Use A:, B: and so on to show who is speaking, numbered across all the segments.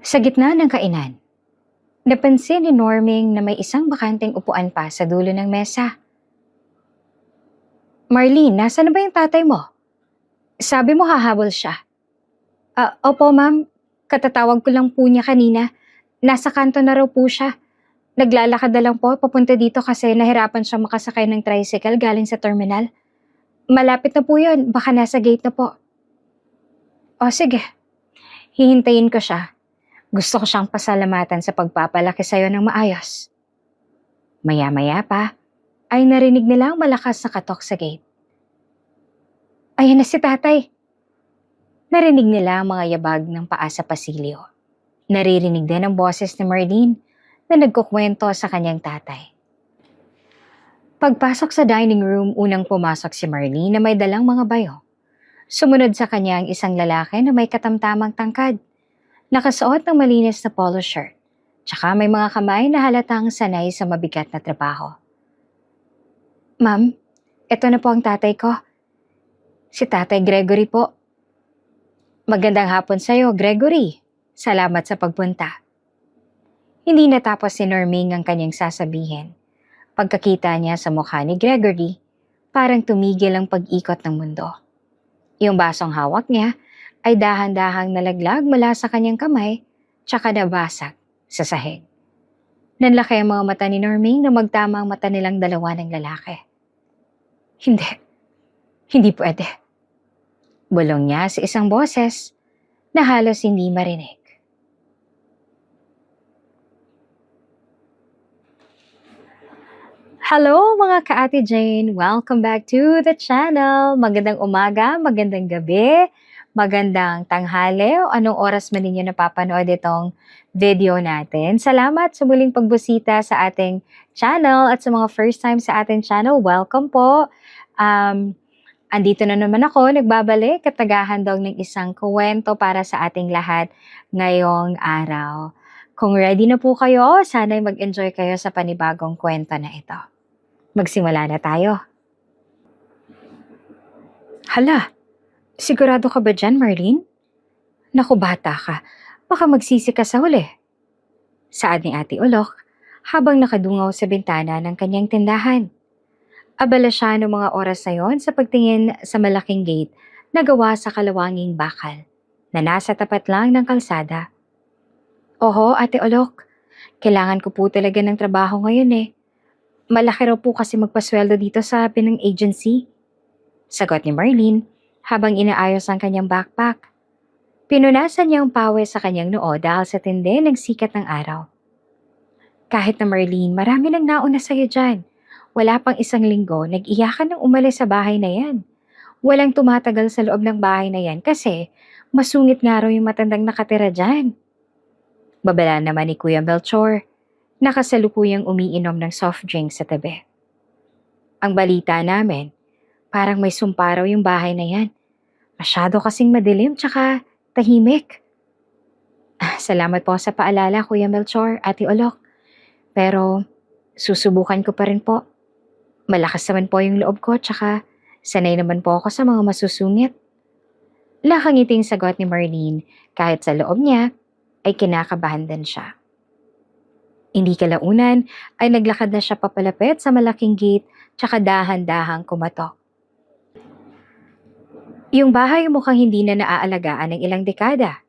A: Sa gitna ng kainan, napansin ni Norming na may isang bakanteng upuan pa sa dulo ng mesa. Marlene, nasa na ba yung tatay mo? Sabi mo hahabol siya. Opo ma'am, katatawag ko lang po niya kanina. Nasa kanto na raw po siya. Naglalakad na lang po papunta dito kasi nahirapan siyang makasakay ng tricycle galing sa terminal. Malapit na po yun, baka nasa gate na po. O sige, hihintayin ko siya. Gusto ko siyang pasalamatan sa pagpapalaki sa'yo ng maayos. Maya-maya pa, ay narinig nila ang malakas na katok sa gate. Ayan na si tatay. Narinig nila ang mga yabag ng paa sa pasilyo. Naririnig din ang boses ni Marlene na nagkukwento sa kanyang tatay. Pagpasok sa dining room, unang pumasok si Marlene na may dalang mga bayo. Sumunod sa kanya ang isang lalaki na may katamtamang tangkad. Nakasuot ng malinis na polo shirt. Tsaka may mga kamay na halatang sanay sa mabigat na trabaho. Ma'am, eto na po ang tatay ko. Si Tatay Gregory po. Magandang hapon sa'yo, Gregory. Salamat sa pagpunta. Hindi natapos si Norming ang kanyang sasabihin. Pagkakita niya sa mukha ni Gregory, parang tumigil ang pag-ikot ng mundo. Yung basong hawak niya ay dahan-dahang nalaglag mula sa kanyang kamay, tsaka nabasag sa sahig. Nanlaki ang mga mata ni Norming na magtama ang mata nilang dalawa ng lalaki. Hindi pwede. Bulong niya sa isang boses na halos hindi marinig. Hello mga ka-Ate Jane! Welcome back to the channel! Magandang umaga, magandang gabi, magandang tanghali o anong oras man ninyo napapanood itong video natin. Salamat sa muling pagbusita sa ating channel at sa mga first time sa ating channel, welcome po! Andito na naman ako, nagbabalik at naghahandog ng isang kwento para sa ating lahat ngayong araw. Kung ready na po kayo, sana'y mag-enjoy kayo sa panibagong kwento na ito. Magsimula na tayo. Hala, sigurado ka ba dyan, Marlene? Naku, bata ka. Baka magsisi ka sa huli. Saad ni Ate Ulok habang nakadungaw sa bintana ng kanyang tindahan. Abala siya noong mga oras na yon sa pagtingin sa malaking gate na gawa sa kalawanging bakal na nasa tapat lang ng kalsada. Oho, Ate Ulok, kailangan ko po talaga ng trabaho ngayon eh. Malaki raw po kasi magpasweldo dito sa pinang agency. Sagot ni Marlene habang inaayos ang kanyang backpack. Pinunasan niya ang pawis sa kanyang noo dahil sa tindi ng sikat ng araw. Kahit na Marlene, marami nang nauna sa'yo dyan. Wala pang isang linggo, nag-iyakan ng umalis sa bahay na yan. Walang tumatagal sa loob ng bahay na yan kasi masungit nga raw yung matandang nakatira dyan. Babala naman ni Kuya Melchor, nakasalukuyang umiinom ng soft drink sa tabi. Ang balita namin, parang may sumpa raw yung bahay na yan. Masyado kasing madilim tsaka tahimik. Salamat po sa paalala, Kuya Melchor, Ate Olok. Pero susubukan ko pa rin po. Malakas naman po yung loob ko tsaka sanay naman po ako sa mga masusungit. Lakangiting sagot ni Marlene kahit sa loob niya ay kinakabahan din siya. Hindi kalaunan ay naglakad na siya papalapit sa malaking gate tsaka dahan-dahang kumatok. Yung bahay mukhang hindi na naaalagaan ng ilang dekada.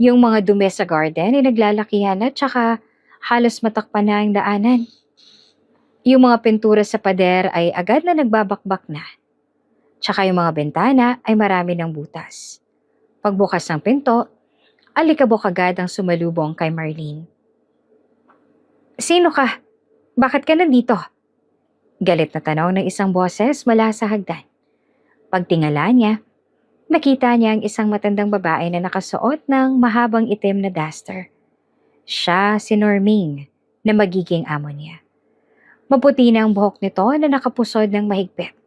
A: Yung mga dumi sa garden ay naglalakihan at tsaka halos matakpan na ang daanan. Yung mga pintura sa pader ay agad na nagbabakbak na. Tsaka yung mga bintana ay marami ng butas. Pagbukas ng pinto, alikabok agad ang sumalubong kay Marlene. Sino ka? Bakit ka nandito? Galit na tanong ng isang boses mula sa hagdan. Pagtingala niya, nakita niya ang isang matandang babae na nakasuot ng mahabang itim na duster. Siya si Norming na magiging amo niya. Maputi na ang buhok nito na nakapusod ng mahigpit.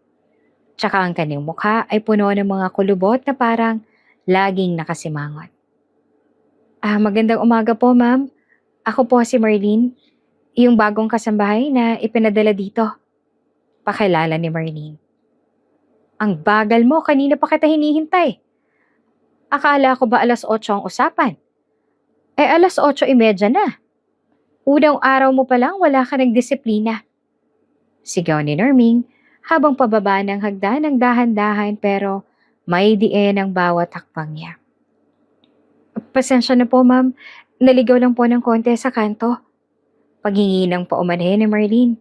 A: Tsaka ang kanyang mukha ay puno ng mga kulubot na parang laging nakasimangot. Magandang umaga po, ma'am. Ako po si Marlene, yung bagong kasambahay na ipinadala dito. Pakilala ni Marlene. Ang bagal mo, kanina pa kita hinihintay. Akala ko ba 8:00 ang usapan? Alas 8:30 na. Unang araw mo pa lang wala ka ng disiplina. Sigaw ni Norming habang pababa ng hagdan ng dahan-dahan pero may diin ang bawat hakbang niya. Pasensya na po, ma'am. Naligaw lang po ng konti sa kanto. Paghingi ng paumanhin ni Marlene.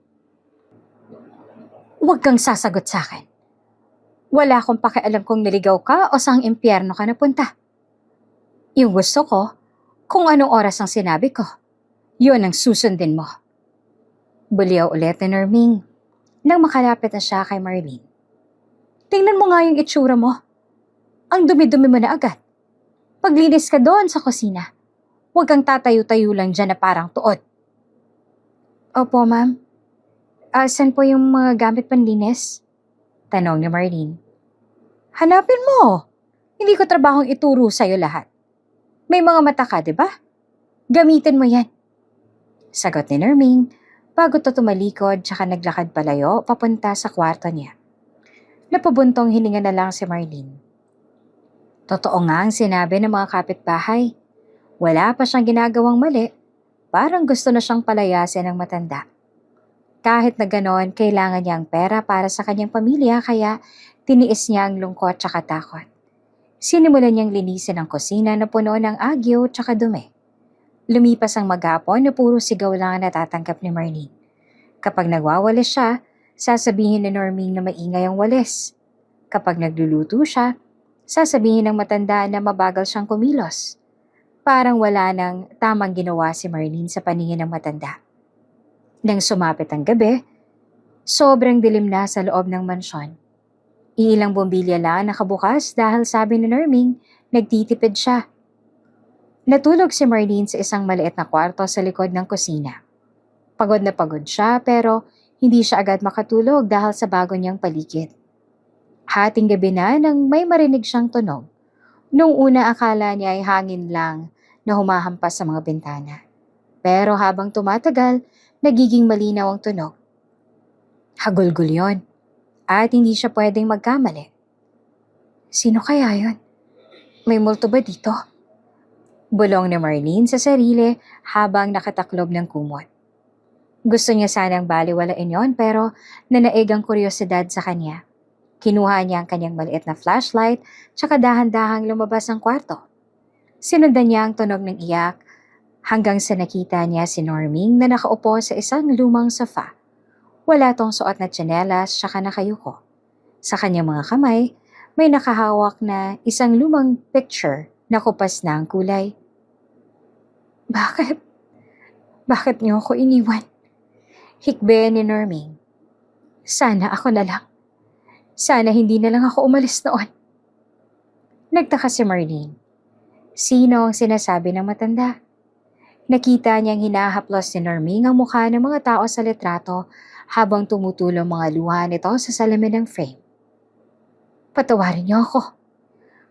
A: Huwag kang sasagot sa akin. Wala akong pakialam kung naligaw ka o saang impyerno ka napunta. Yung gusto ko, kung anong oras ang sinabi ko, yun ang susundin mo. Buliyaw ulit ni Norming nang makalapit na siya kay Marlene. Tingnan mo nga yung itsura mo. Ang dumi-dumi mo na agad. Paglinis ka doon sa kusina. Huwag kang tatayo-tayo lang dyan na parang tuod. Opo, ma'am. Saan po yung mga gamit panlinis? Tanong ni Marlene. Hanapin mo. Hindi ko trabahong ituro sa'yo lahat. May mga mata ka, di ba? Gamitin mo yan. Sagot ni Norming bago to tumalikod tsaka naglakad palayo papunta sa kwarto niya. Napabuntong hininga na lang si Marlene. Totoo nga ang sinabi ng mga kapitbahay. Wala pa siyang ginagawang mali. Parang gusto na siyang palayasin ng matanda. Kahit na ganoon, kailangan niya ang pera para sa kanyang pamilya kaya tiniis niya ang lungkot tsaka takot. Sinimulan niyang linisin ang kusina na puno ng agyo tsaka dumi. Lumipas ang maghapon na puro sigaw lang ang natatanggap ni Marlene. Kapag nagwawalis siya, sasabihin ni Norming na maingay ang walis. Kapag nagluluto siya, sasabihin ng matanda na mabagal siyang kumilos. Parang wala nang tamang ginawa si Marlene sa paningin ng matanda. Nang sumapit ang gabi, sobrang dilim na sa loob ng mansyon. Iilang bombilya lang nakabukas dahil sabi ni Norming, nagtitipid siya. Natulog si Marlene sa isang maliit na kwarto sa likod ng kusina. Pagod na pagod siya pero hindi siya agad makatulog dahil sa bago niyang paligid. Hating gabi na nang may marinig siyang tunog. Nung una akala niya ay hangin lang na humahampas sa mga bintana. Pero habang tumatagal, nagiging malinaw ang tunog. Hagulgul yon at hindi siya pwedeng magkamali. Sino kaya yon? May multo ba dito? Bulong ni Marlene sa sarili habang nakataklob ng kumot. Gusto niya sanang baliwalain yon pero nanaig ang kuryosidad sa kanya. Kinuha niya ang kanyang maliit na flashlight tsaka dahan-dahang lumabas ng kwarto. Sinundan niya ang tunog ng iyak hanggang sa nakita niya si Norming na nakaupo sa isang lumang sofa. Wala tong suot na tsinelas tsaka nakayuko. Sa kanyang mga kamay, may nakahawak na isang lumang picture na kupas na ang kulay. Bakit? Bakit niyo ako iniwan? Hikbe ni Norming. Sana ako na lang. Sana hindi na lang ako umalis noon. Nagtaka si Marlene. Sino ang sinasabi ng matanda? Nakita niyang hinahaplos ni Norming ang mukha ng mga tao sa litrato habang tumutulong mga luha nito sa salamin ng frame. Patawarin niyo ako.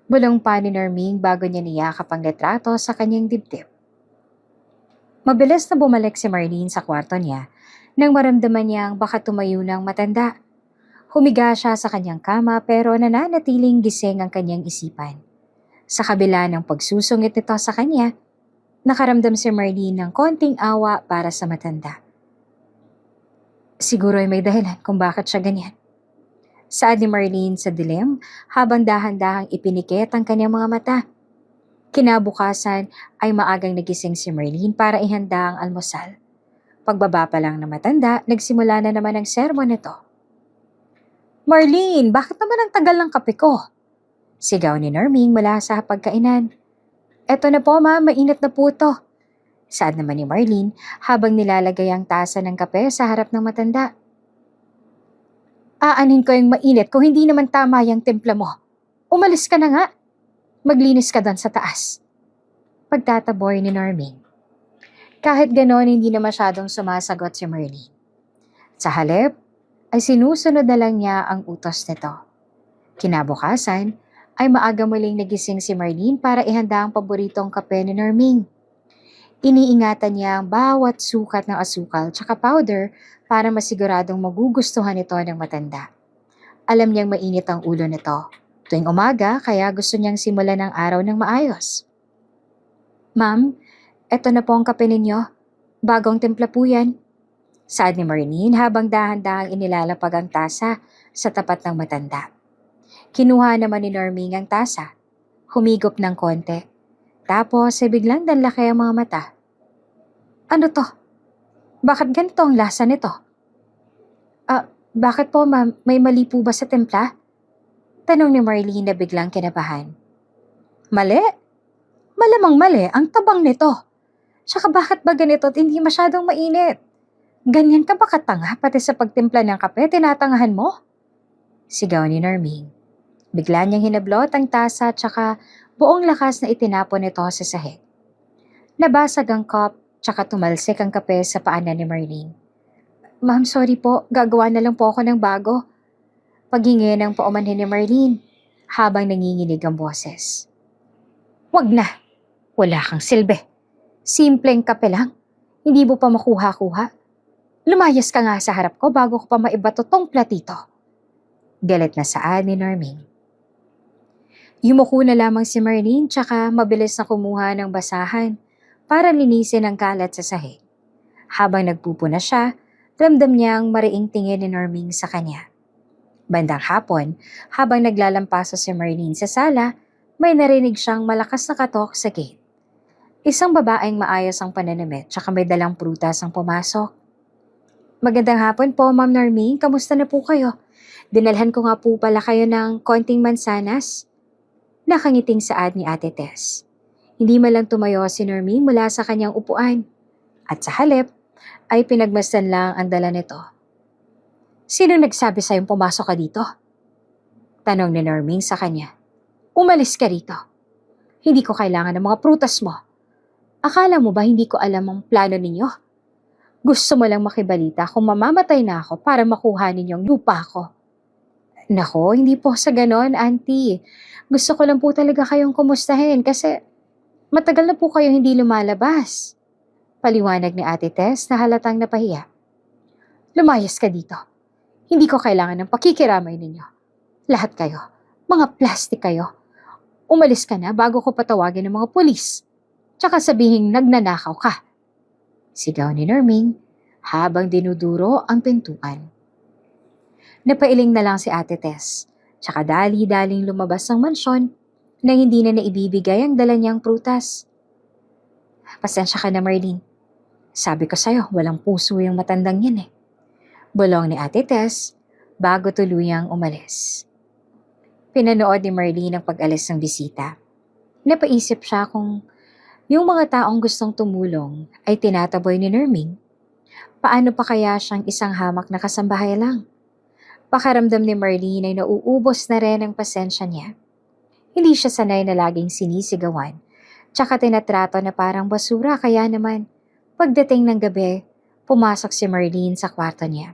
A: Bulong pa ni Norming bago niya niyakap ang litrato sa kanyang dibdib. Mabilis na bumalik si Marlene sa kwarto niya nang maramdaman niyang baka tumayo ng matanda. Humiga siya sa kanyang kama pero nananatiling gising ang kanyang isipan. Sa kabila ng pagsusungit nito sa kanya, nakaramdam si Marlene ng konting awa para sa matanda. Siguro ay may dahilan kung bakit siya ganyan. Saad ni Marlene sa dilim habang dahan-dahang ipinikit ang kanyang mga mata. Kinabukasan ay maagang nagising si Marlene para ihanda ang almusal. Pagbaba pa lang ng matanda, nagsimula na naman ang sermon nito. Marlene, bakit naman ang tagal ng kape ko? Sigaw ni Norming mula sa pagkainan. Eto na po ma, mainit na po to. Saad naman ni Marlene habang nilalagay ang tasa ng kape sa harap ng matanda. Aanin ko yung mainit kung hindi naman tama yung timpla mo. Umalis ka na nga. Maglinis ka doon sa taas. Pagtataboy ni Norming. Kahit ganon, hindi na masyadong sumasagot si Marlene. Sa halip, ay sinusunod na lang niya ang utos nito. Kinabukasan, ay maaga muling nagising si Marlene para ihanda ang paboritong kape ni Norming. Iniingatan niya ang bawat sukat ng asukal tsaka powder para masiguradong magugustuhan ito ng matanda. Alam niyang mainit ang ulo nito. Tuwing umaga, kaya gusto niyang simulan ang araw ng maayos. Ma'am, Eto na po ang kape ninyo. Bagong timpla po yan. Saad ni Marlene habang dahan-dahang inilalapag ang tasa sa tapat ng matanda. Kinuha naman ni Norming ang tasa. Humigop ng konti. Tapos biglang danlaki ang mga mata. Ano to? Bakit ganito ang lasa nito? Bakit po ma'am? May mali po ba sa timpla? Tanong ni Marlene na biglang kinabahan. Mali? Malamang mali ang tabang nito. Tsaka bakit ba ganito at hindi masyadong mainit? Ganyan ka ba katanga pati sa pagtimpla ng kape tinatangahan mo? Sigaw ni Norming. Bigla niyang hinablot ang tasa tsaka buong lakas na itinapon ito sa sahig. Nabasag ang cup tsaka tumalsik ang kape sa paanan ni Marlene. Ma'am, sorry po. Gagawa na lang po ako ng bago. Paghingi ng paumanhin ni Marlene habang nanginginig ang boses. Wag na. Wala kang silbi. Simpleng kape lang. Hindi mo pa makuha-kuha. Lumayas ka nga sa harap ko bago ko pa maibato tong platito. Galit na saad ni Norming. Yumuko na lamang si Marlene tsaka mabilis na kumuha ng basahan para linisin ang kalat sa sahig. Habang nagpupuna siya, ramdam niyang mariing tingin ni Norming sa kanya. Bandang hapon, habang naglalampaso si Marlene sa sala, may narinig siyang malakas na katok sa gate. Isang babaeng maayos ang pananamit tsaka may dalang prutas ang pumasok. Magandang hapon po, Ma'am Norming. Kamusta na po kayo? Dinalhan ko nga po pala kayo ng konting mansanas. Nakangiting saad ni Ate Tess. Hindi man lang tumayo si Norming mula sa kanyang upuan. At sa halip, ay pinagmasdan lang ang dala nito. Sino nagsabi sa'yong pumasok ka dito? Tanong ni Norming sa kanya. Umalis ka rito. Hindi ko kailangan ng mga prutas mo. Akala mo ba hindi ko alam ang plano ninyo? Gusto mo lang makibalita kung mamamatay na ako para makuha ninyong lupa ko. Nako, hindi po sa ganon, Auntie. Gusto ko lang po talaga kayong kumustahin kasi matagal na po kayo hindi lumalabas. Paliwanag ni Ate Tess na halatang napahiya. Lumayas ka dito. Hindi ko kailangan ng pakikiramay ninyo. Lahat kayo, mga plastic kayo. Umalis ka na bago ko patawagin ng mga pulis. Tsaka sabihing nagnanakaw ka. Sigaw ni Norming habang dinuduro ang pintuan. Napailing na lang si Ate Tess. Tsaka dali-daling lumabas ng mansyon nang hindi na naibibigay ang dala niyang prutas. Pasensya ka na, Marlene. Sabi ko sa'yo, walang puso yung matandang yan eh. Bulong ni Ate Tess bago tuluyang umalis. Pinanood ni Marlene ang pag-alis ng bisita. Napaisip siya kung yung mga taong gustong tumulong ay tinataboy ni Norming. Paano pa kaya siyang isang hamak na kasambahay lang? Pakaramdam ni Marlene ay nauubos na rin ang pasensya niya. Hindi siya sanay na laging sinisigawan, tsaka tinatrato na parang basura kaya naman, pagdating ng gabi, pumasok si Marlene sa kwarto niya.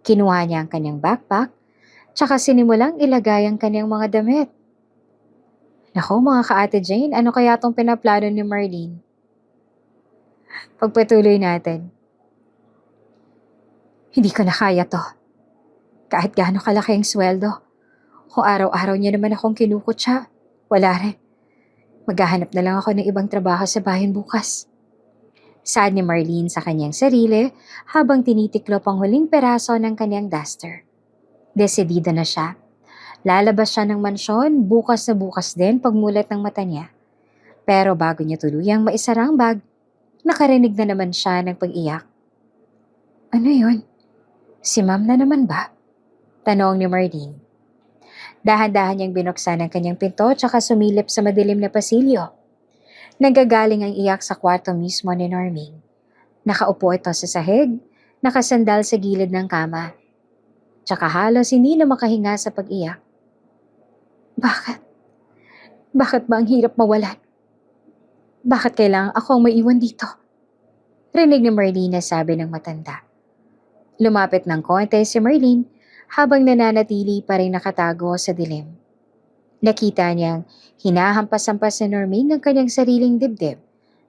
A: Kinuha niya ang kanyang backpack, tsaka sinimulang ilagay ang kanyang mga damit. Nako mga ka-Ate Jane, ano kaya tong pinaplano ni Marlene? Pagpatuloy natin. Hindi ko na kaya to. Kahit gaano kalaki ang sweldo. Kung araw-araw niya naman akong kinukutsa, wala rin. Maghahanap na lang ako ng ibang trabaho sa bayan bukas. Saad ni Marlene sa kanyang sarili habang tinitiklop ang huling peraso ng kanyang duster. Desidida na siya. Lalabas siya ng mansyon bukas na bukas din pagmulat ng mata niya. Pero bago niya tuluyang maisara ang bag, nakarinig na naman siya ng pag-iyak. Ano yun? Si Ma'am na naman ba? Tanong ni Marlene. Dahan-dahan niyang binuksan ang kanyang pinto tsaka sumilip sa madilim na pasilyo. Nanggagaling ang iyak sa kwarto mismo ni Norming. Nakaupo ito sa sahig, nakasandal sa gilid ng kama. Tsaka halos hindi na makahinga sa pag-iyak. Bakit? Bakit ba ang hirap mawalan? Bakit kailangan ako ang maiwan dito? Rinig ni Marlene na sabi ng matanda. Lumapit ng konti si Marlene habang nananatili pa rin nakatago sa dilim. Nakita niyang hinahampas-hampas ni Norming ang kanyang sariling dibdib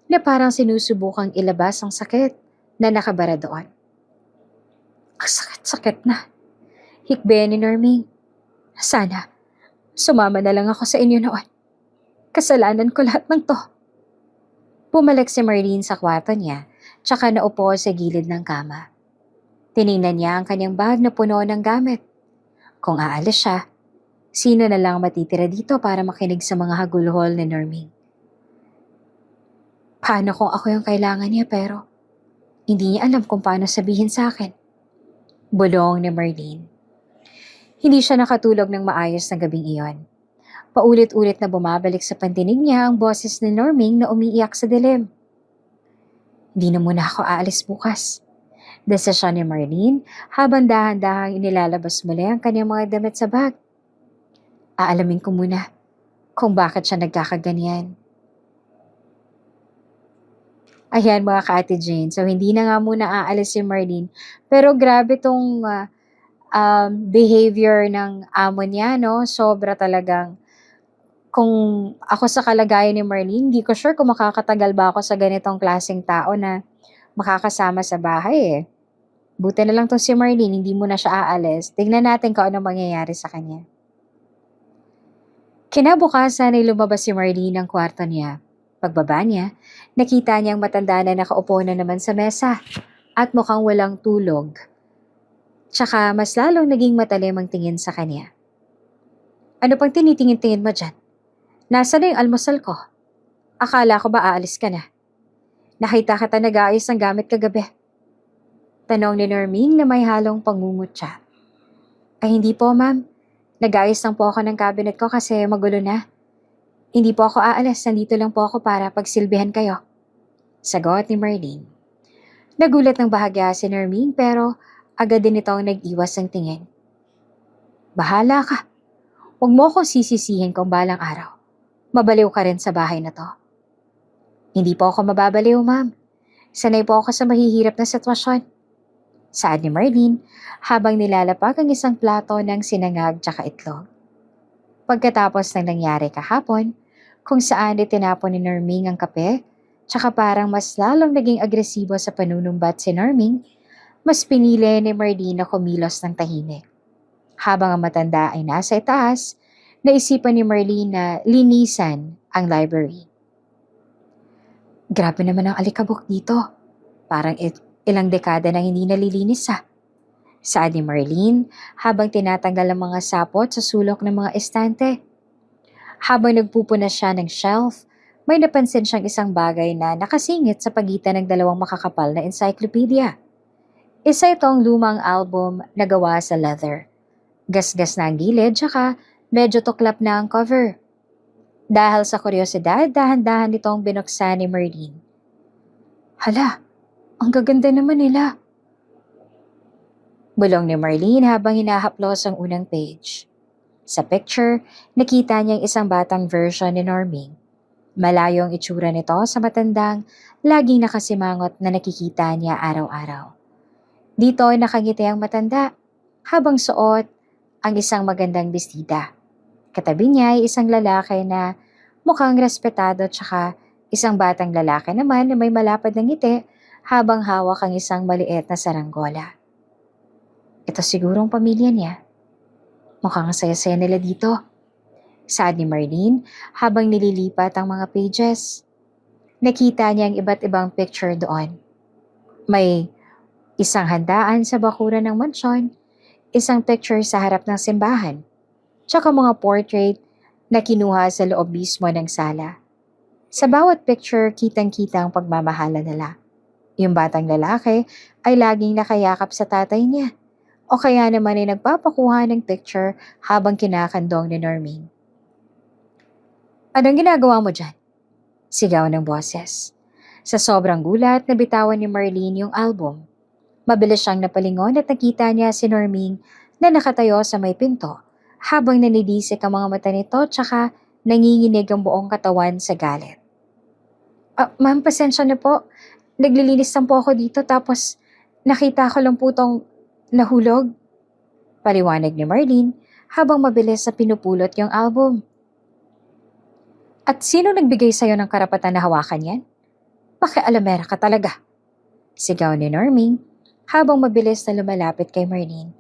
A: na parang sinusubukang ilabas ang sakit na nakabara doon. Ang sakit-sakit na. Hikbe ni Norming. Sana, sumama na lang ako sa inyo noon. Kasalanan ko lahat ng to. Bumalik si Marlene sa kwarto niya, tsaka naupo sa gilid ng kama. Tiningnan niya ang kanyang bag na puno ng gamit. Kung aalis siya, sino na lang matitira dito para makinig sa mga hagulhol ni Norming? Paano kung ako yung kailangan niya pero hindi niya alam kung paano sabihin sa akin? Bulong ni Marlene. Hindi siya nakatulog ng maayos ng gabing iyon. Paulit-ulit na bumabalik sa pandinig niya ang boses ni Norming na umiiyak sa dilim. Hindi na muna ako aalis bukas. Desisyon ni Marlene habang dahan-dahang inilalabas muli ang kanyang mga damit sa bag. Aalamin ko muna kung bakit siya nagkakaganyan. Ayan mga ka-Ate Jane, so hindi na nga muna aalis si Marlene. Pero grabe tong behavior ng amo niya, no? Sobra talagang, kung ako sa kalagayan ni Marlene, hindi ko sure kung makakatagal ba ako sa ganitong klaseng tao na makakasama sa bahay eh. Buti na lang tong si Marlene, hindi mo na siya aalis. Tingnan natin kung ano mangyayari sa kanya. Kinabukasan ay lumabas si Marlene ng kwarto niya. Pagbaba niya, nakita niyang matanda na nakaupo na naman sa mesa at mukhang walang tulog. Tsaka mas lalong naging matalim ang tingin sa kanya. Ano pang tinitingin-tingin mo dyan? Nasaan na yung almusal ko? Akala ko ba aalis ka na? Nakita kita nag-aayos ng gamit kagabi. Tanong ni Norming na may halong pangungutya. Ay hindi po ma'am, nag-aayos lang po ako ng cabinet ko kasi magulo na. Hindi po ako aalis, nandito lang po ako para pagsilbihan kayo. Sagot ni Marlene. Nagulat ng bahagya si Norming pero agad din itong nag-iwas ng tingin. Bahala ka. Huwag mo akong sisisihin kung balang araw. Mabaliw ka rin sa bahay na to. Hindi po ako mababaliw, ma'am. Sanay po ako sa mahihirap na sitwasyon. Saad ni Marlene habang nilalapag ang isang plato ng sinangag tsaka itlog. Pagkatapos ng nangyari kahapon, kung saan itinapon ni Norming ang kape, tsaka parang mas lalong naging agresibo sa panunumbat si Norming, mas pinili ni Marlene na kumilos ng tahimik. Habang ang matanda ay nasa itaas, naisipan ni Marlene na linisan ang library. Grabe naman ang alikabok dito. Parang ilang dekada nang hindi nalilinis ah. Saad ni Marlene habang tinatanggal ang mga sapot sa sulok ng mga estante. Habang nagpupuna siya ng shelf, may napansin siyang isang bagay na nakasingit sa pagitan ng dalawang makakapal na encyclopedia. Isa itong lumang album na gawa sa leather. Gasgas na ang gilid tsaka medyo tuklap na ang cover. Dahil sa kuryosidad, dahan-dahan itong binuksan ni Marlene. Hala, ang gaganda naman nila. Bulong ni Marlene habang hinahaplos ang unang page. Sa picture, nakita niyang isang batang version ni Norming. Malayo ang itsura nito sa matandang, laging nakasimangot na nakikita niya araw-araw. Dito ay nakangiti ang matanda, habang suot ang isang magandang bestida. Katabi niya ay isang lalaki na mukhang respetado tsaka isang batang lalaki naman na may malapad na ngiti habang hawak ang isang maliit na saranggola. Ito sigurong pamilya niya. Mukhang saya-saya nila dito. Saad ni Marlene habang nililipat ang mga pages. Nakita niya ang iba't ibang picture doon. May isang handaan sa bakuran ng mansyon, isang picture sa harap ng simbahan, tsaka mga portrait na kinuha sa loob mismo ng sala. Sa bawat picture, kitang-kita ang pagmamahala nila. Yung batang lalaki ay laging nakayakap sa tatay niya. O kaya naman ay nagpapakuha ng picture habang kinakandong ni Norming. Anong ginagawa mo dyan? Sigaw ng boses. Sa sobrang gulat, nabitawan ni Marlene yung album. Mabilis siyang napalingon at nakita niya si Norming na nakatayo sa may pinto habang nanidisik ang mga mata nito tsaka nanginginig ang buong katawan sa galit. Ma'am, pasensya na po. Naglilinis lang po ako dito tapos nakita ko lang po tong nahulog. Paliwanag ni Marlene habang mabilis na pinupulot yung album. At sino nagbigay sa'yo ng karapatan na hawakan yan? Pakialamera ka talaga. Sigaw ni Norming habang mabilis na lumalapit kay Marlene.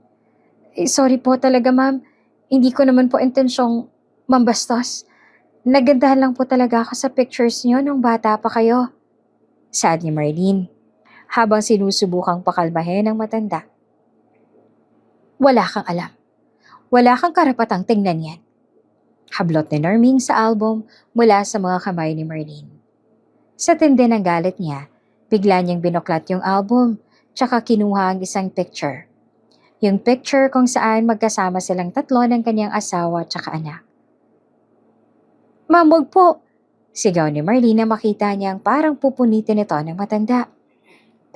A: Sorry po talaga ma'am. Hindi ko naman po intensyong mambastos. Nagandahan lang po talaga ako sa pictures niyo nung bata pa kayo. Saad ni Marlene, habang sinusubukang pakalmahin ng matanda. Wala kang alam. Wala kang karapatang tingnan yan. Hablot ni Norming sa album mula sa mga kamay ni Marlene. Sa tindi ng galit niya, bigla niyang binuklat yung album, tsaka kinuha ang isang picture. Yung picture kung saan magkasama silang tatlo ng kanyang asawa tsaka anak. Ma'am, wag po! Sigaw ni Marlene na makita niyang parang pupunitin ito ng matanda.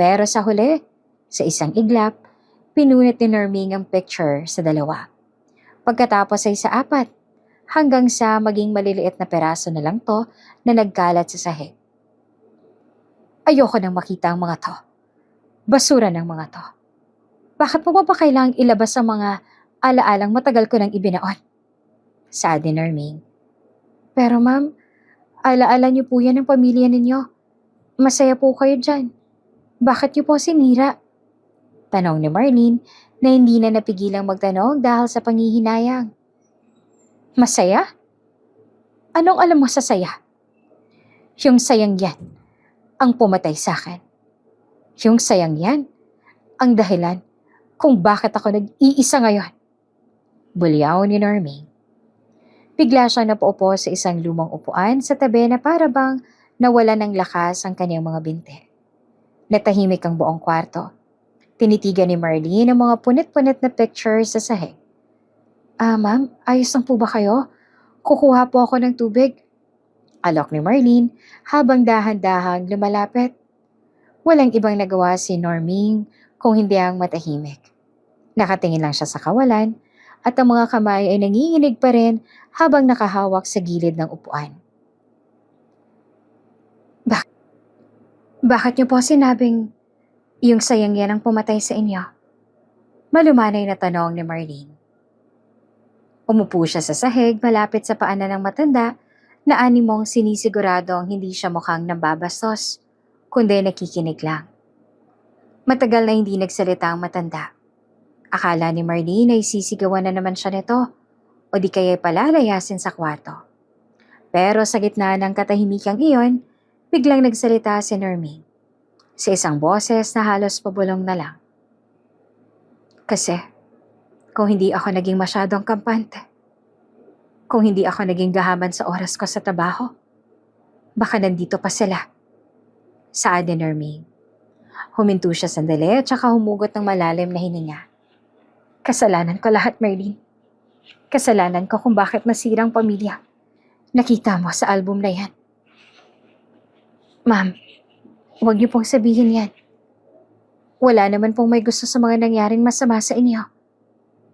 A: Pero sa huli, sa isang iglap, pinunit ni Norming ang picture sa dalawa. Pagkatapos ay sa apat, hanggang sa maging maliliit na peraso na lang to na nagkalat sa sahig. Ayoko nang makita ang mga to. Basura ng mga to. Bakit mo ba kailangang ilabas ang mga alaalang matagal ko nang ibinaon? Saad ni Norming. Pero ma'am, alaala niyo po yan ng pamilya ninyo. Masaya po kayo dyan. Bakit niyo po sinira? Tanong ni Marlene na hindi na napigilang magtanong dahil sa panghihinayang. Masaya? Anong alam mo sa saya? Yung sayang yan ang pumatay sa akin. Yung sayang yan ang dahilan kung bakit ako nag-iisa ngayon. Bulyaw ni Norming. Bigla siya napaupo sa isang lumang upuan sa tabi na para bang nawala ng lakas ang kanyang mga binti. Natahimik ang buong kwarto. Tinitigan ni Marlene ang mga punit-punit na pictures sa sahig. Ma'am, ayos lang po ba kayo? Kukuha po ako ng tubig. Alok ni Marlene habang dahan-dahang lumalapit. Walang ibang nagawa si Norming kung hindi ang matahimik. Nakatingin lang siya sa kawalan at ang mga kamay ay nanginginig pa rin habang nakahawak sa gilid ng upuan. Bakit niyo po sinabing yung sayang yan ang pumatay sa inyo? Malumanay na tanong ni Marlene. Umupo siya sa sahig malapit sa paanan ng matanda na animong sinisiguradong hindi siya mukhang nambabastos, kundi nakikinig lang. Matagal na hindi nagsalita ang matanda. Akala ni Marlene ay sisigawan na naman siya nito o di kaya'y palalayasin sa kwarto. Pero sa gitna ng katahimikang iyon, biglang nagsalita si Norming sa isang boses na halos pabulong na lang. Kasi kung hindi ako naging masyadong kampante, kung hindi ako naging gahaman sa oras ko sa trabaho, baka nandito pa sila. Saad ni Norming. Huminto siya sandali at saka humugot ng malalim na hininga. Kasalanan ko lahat, Marlene. Kasalanan ko kung bakit nasirang pamilya. Nakita mo sa album na yan. Ma'am, huwag niyo pong sabihin yan. Wala naman pong may gusto sa mga nangyaring masama sa inyo.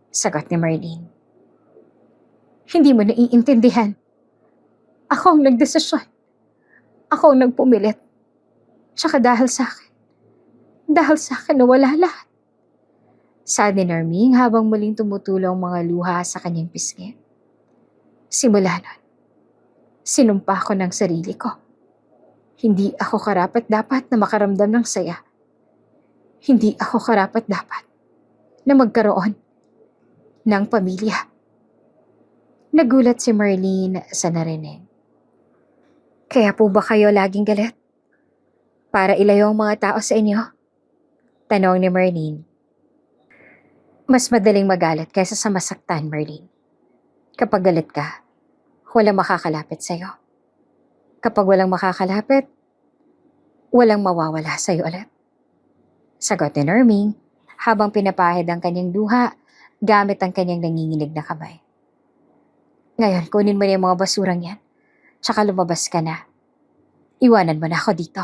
A: Sagot ni Marlene. Hindi mo naiintindihan. Ako ang nagdesisyon. Ako ang nagpumilit. Tsaka dahil sa akin nawala lahat. Saad ni Norming habang muling tumutulong mga luha sa kanyang pisngi. Simula nun, sinumpa ko ng sarili ko. Hindi ako karapat-dapat na makaramdam ng saya. Hindi ako karapat-dapat na magkaroon ng pamilya. Nagulat si Marlene sa narinig. Kaya po ba kayo laging galit? Para ilayo ang mga tao sa inyo? Tanong ni Marlene. Mas madaling magalit kaysa sa masaktan, Marlene. Kapag galit ka, walang makakalapit sa'yo. Kapag walang makakalapit, walang mawawala sa'yo ulit. Sagot ni Norming habang pinapahid ang kanyang duha gamit ang kanyang nanginginig na kamay. Ngayon, kunin mo na yung mga basurang yan, tsaka lumabas ka na. Iwanan mo na ako dito.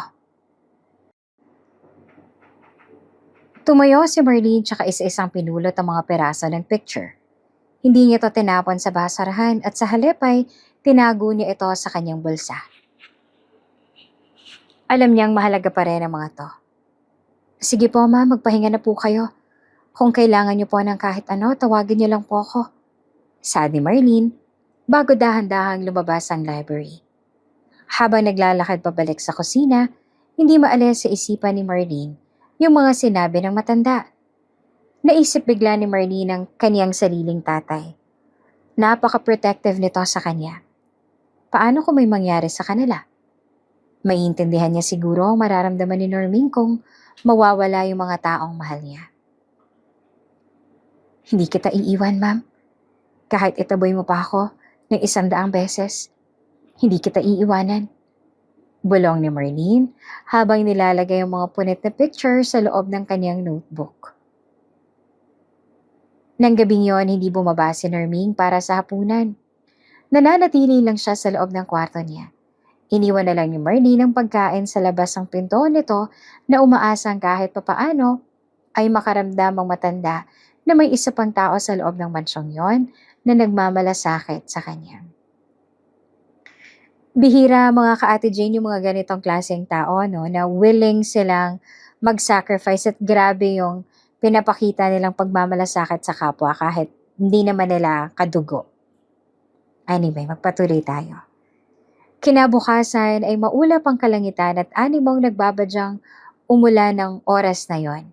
A: Tumayo si Marlene tsaka isa-isang pinulot ang mga peraso ng picture. Hindi niya ito tinapon sa basurahan at sa halip ay tinago niya ito sa kanyang bulsa. Alam niyang mahalaga pa rin ang mga to. Sige po ma, magpahinga na po kayo. Kung kailangan niyo po ng kahit ano, tawagin niyo lang po ako. Saad ni Marlene bago dahan-dahang lumabas ang library. Habang naglalakad pabalik sa kusina, hindi maalis sa isipan ni Marlene yung mga sinabi ng matanda. Naisip bigla ni Marlene ang kaniyang sariling tatay. Napaka-protective nito sa kanya. Paano kung may mangyari sa kanila? Maiintindihan niya siguro ang mararamdaman ni Norming kung mawawala yung mga taong mahal niya. Hindi kita iiwan, ma'am. Kahit itaboy mo pa ako ng 100 beses, hindi kita iiwanan. Bulong ni Marlene habang nilalagay ang mga punit na picture sa loob ng kanyang notebook. Nang gabing yon, hindi bumaba si Norming para sa hapunan. Nananatili lang siya sa loob ng kwarto niya. Iniwan na lang ni Marlene ang pagkain sa labas ng pinto nito na umaasang kahit papaano ay makaramdam ang matanda na may isa pang tao sa loob ng mansyong yon na nagmamalasakit sa kanya. Bihira mga ka-Ate Jane yung mga ganitong klaseng tao, no, na willing silang mag-sacrifice at grabe yung pinapakita nilang pagmamalasakit sa kapwa kahit hindi naman nila kadugo. Anyway, magpatuloy tayo. Kinabukasan ay maulap ang kalangitan at animong nagbabadyang umulan ng oras na yon.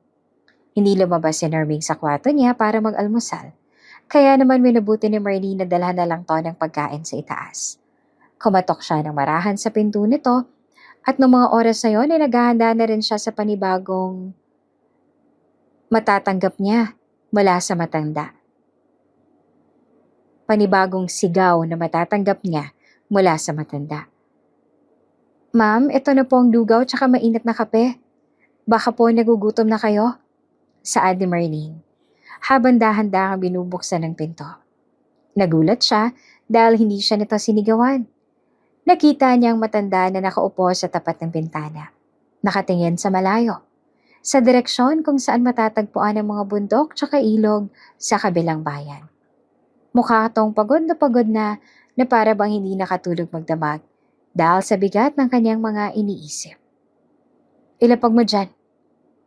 A: Hindi lumabas si Norming sa kwarto niya para mag-almusal. Kaya naman minabuti ni Marlene na dalhan na lang to ng pagkain sa itaas. Kumatok siya ng marahan sa pinto nito at noong mga oras na yon ay naghahanda na rin siya sa panibagong matatanggap niya mula sa matanda. Panibagong sigaw na matatanggap niya mula sa matanda. Ma'am, ito na po ang lugaw tsaka mainit na kape. Baka po nagugutom na kayo? Saad ni Marlene, habang dahan-dahang binubuksan ng pinto. Nagulat siya dahil hindi siya nito sinigawan. Nakita niya ang matanda na nakaupo sa tapat ng bintana. Nakatingin sa malayo, sa direksyon kung saan matatagpuan ang mga bundok tsaka ilog sa kabilang bayan. Mukha itong pagod na para bang hindi nakatulog magdamag dahil sa bigat ng kanyang mga iniisip. Ilapag mo dyan,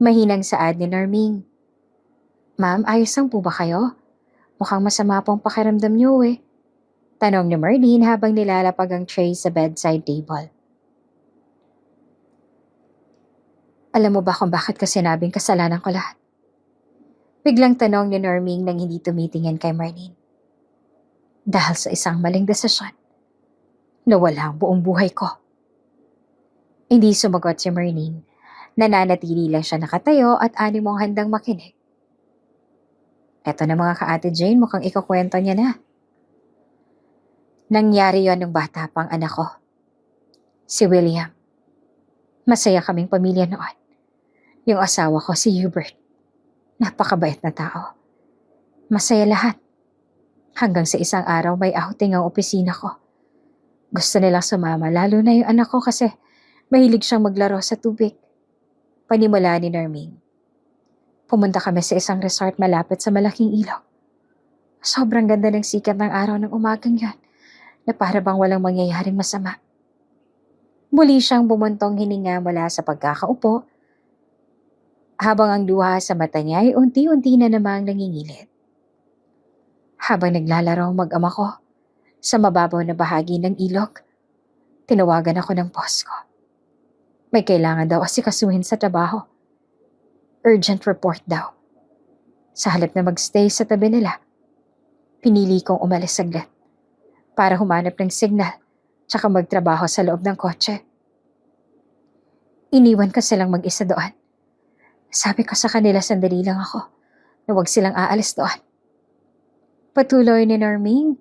A: mahinang saad ni Norming. Ma'am, ayos lang po ba kayo? Mukhang masama pong pakiramdam niyo eh. Tanong ni Marlene habang nilalapag ang tray sa bedside table. Alam mo ba kung bakit ka sinabing kasalanan ko lahat? Biglang tanong ni Norming nang hindi tumitingin kay Marlene. Dahil sa isang maling desisyon, nawala ang buong buhay ko. Hindi sumagot si Marlene. Nananatili lang siya nakatayo at animong handang makinig. Eto na mga ka-Ate Jane, mukhang ikukwento niya na. Nangyari yon ng bata pang anak ko. Si William. Masaya kaming pamilya noon. Yung asawa ko si Hubert. Napakabait na tao. Masaya lahat. Hanggang sa isang araw may outing ang opisina ko. Gusto nilang sumama lalo na yung anak ko kasi mahilig siyang maglaro sa tubig. Panimula ni Norming. Pumunta kami sa isang resort malapit sa malaking ilog. Sobrang ganda ng sikat ng araw ng umagang yan na para bang walang mangyayaring masama. Muli siyang bumuntong hininga mula sa pagkakaupo habang ang luha sa mata niya ay unti-unti na namang nangingilit. Habang naglalaro ang mag-ama ko sa mababaw na bahagi ng ilog, tinawagan ako ng boss ko. May kailangan daw asikasuhin sa trabaho. Urgent report daw. Sa halip na magstay sa tabi nila, pinili kong umalis saglit para humanap ng signal tsaka magtrabaho sa loob ng kotse. Iniwan ko silang mag-isa doon. Sabi ko sa kanila sandali lang ako na huwag silang aalis doon. Patuloy ni Norming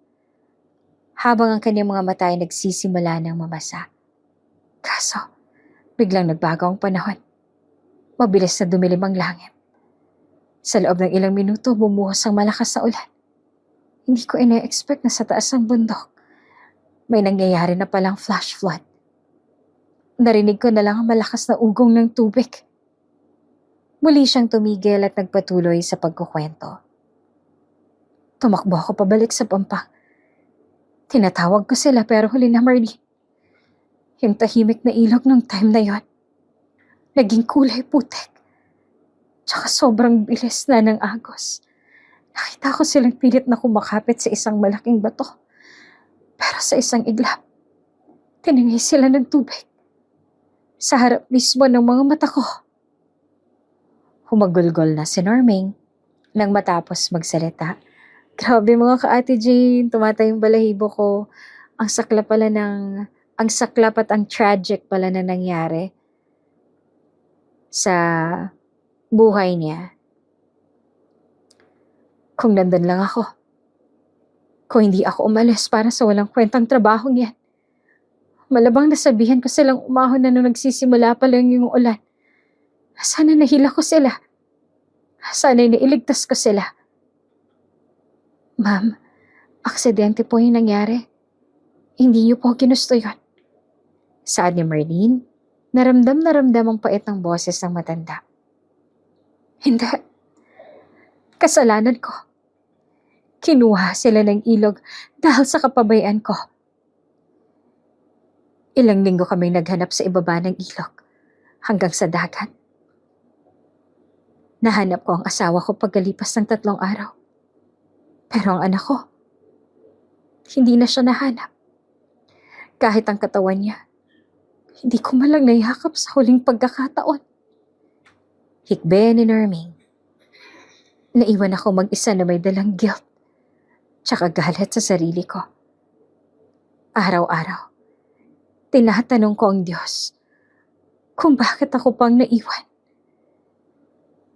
A: habang ang kanyang mga mata ay nagsisimula ng mamasa. Kaso, biglang nagbago ang panahon. Mabilis na dumilim ang langit. Sa loob ng ilang minuto, bumuhos ang malakas na ulan. Hindi ko ina-expect na sa taas ng bundok may nangyayari na palang flash flood. Narinig ko na lang ang malakas na ugong ng tubig. Muli siyang tumigil at nagpatuloy sa pagkukwento. Tumakbo ako pabalik sa Pampang. Tinatawag ko sila pero huli na Marlene. Yung tahimik na ilog ng time na yon, naging kulay putik. Tsaka sobrang bilis na ng agos. Nakita ko silang pilit na kumakapit sa isang malaking bato. Pero sa isang iglap, tinangay sila ng tubig. Sa harap mismo ng mga mata ko. Humagulgol na si Norming nang matapos magsalita. Grabe mga ka-Ate Jane, tumatay yung balahibo ko. Ang sakla pala ng Ang saklap at ang tragic pala na nangyari sa buhay niya. Kung nandun lang ako. Kung hindi ako umalis para sa walang kwentang trabaho niyan. Malabang nasabihan ko silang umahon na nung nagsisimula pa lang yung ulan. Sana nahila ko sila. Sana nailigtas ko sila. Ma'am, aksidente po yung nangyari. Hindi niyo po ginusto yun. Saad ni Marlene, naramdam ang pait ng boses ng matanda. Hindi. Kasalanan ko. Kinuha sila ng ilog dahil sa kapabayaan ko. Ilang linggo kaming naghanap sa ibaba ng ilog hanggang sa dagat. Nahanap ko ang asawa ko pagkalipas ng 3 araw. Pero ang anak ko, hindi na siya nahanap. Kahit ang katawan niya, hindi ko malang naihakap sa huling pagkakataon. Hikbe ni Nerming. Naiwan ako mag-isa na may dalang guilt, tsaka galit sa sarili ko. Araw-araw, tinatanong ko ang Diyos kung bakit ako pang naiwan.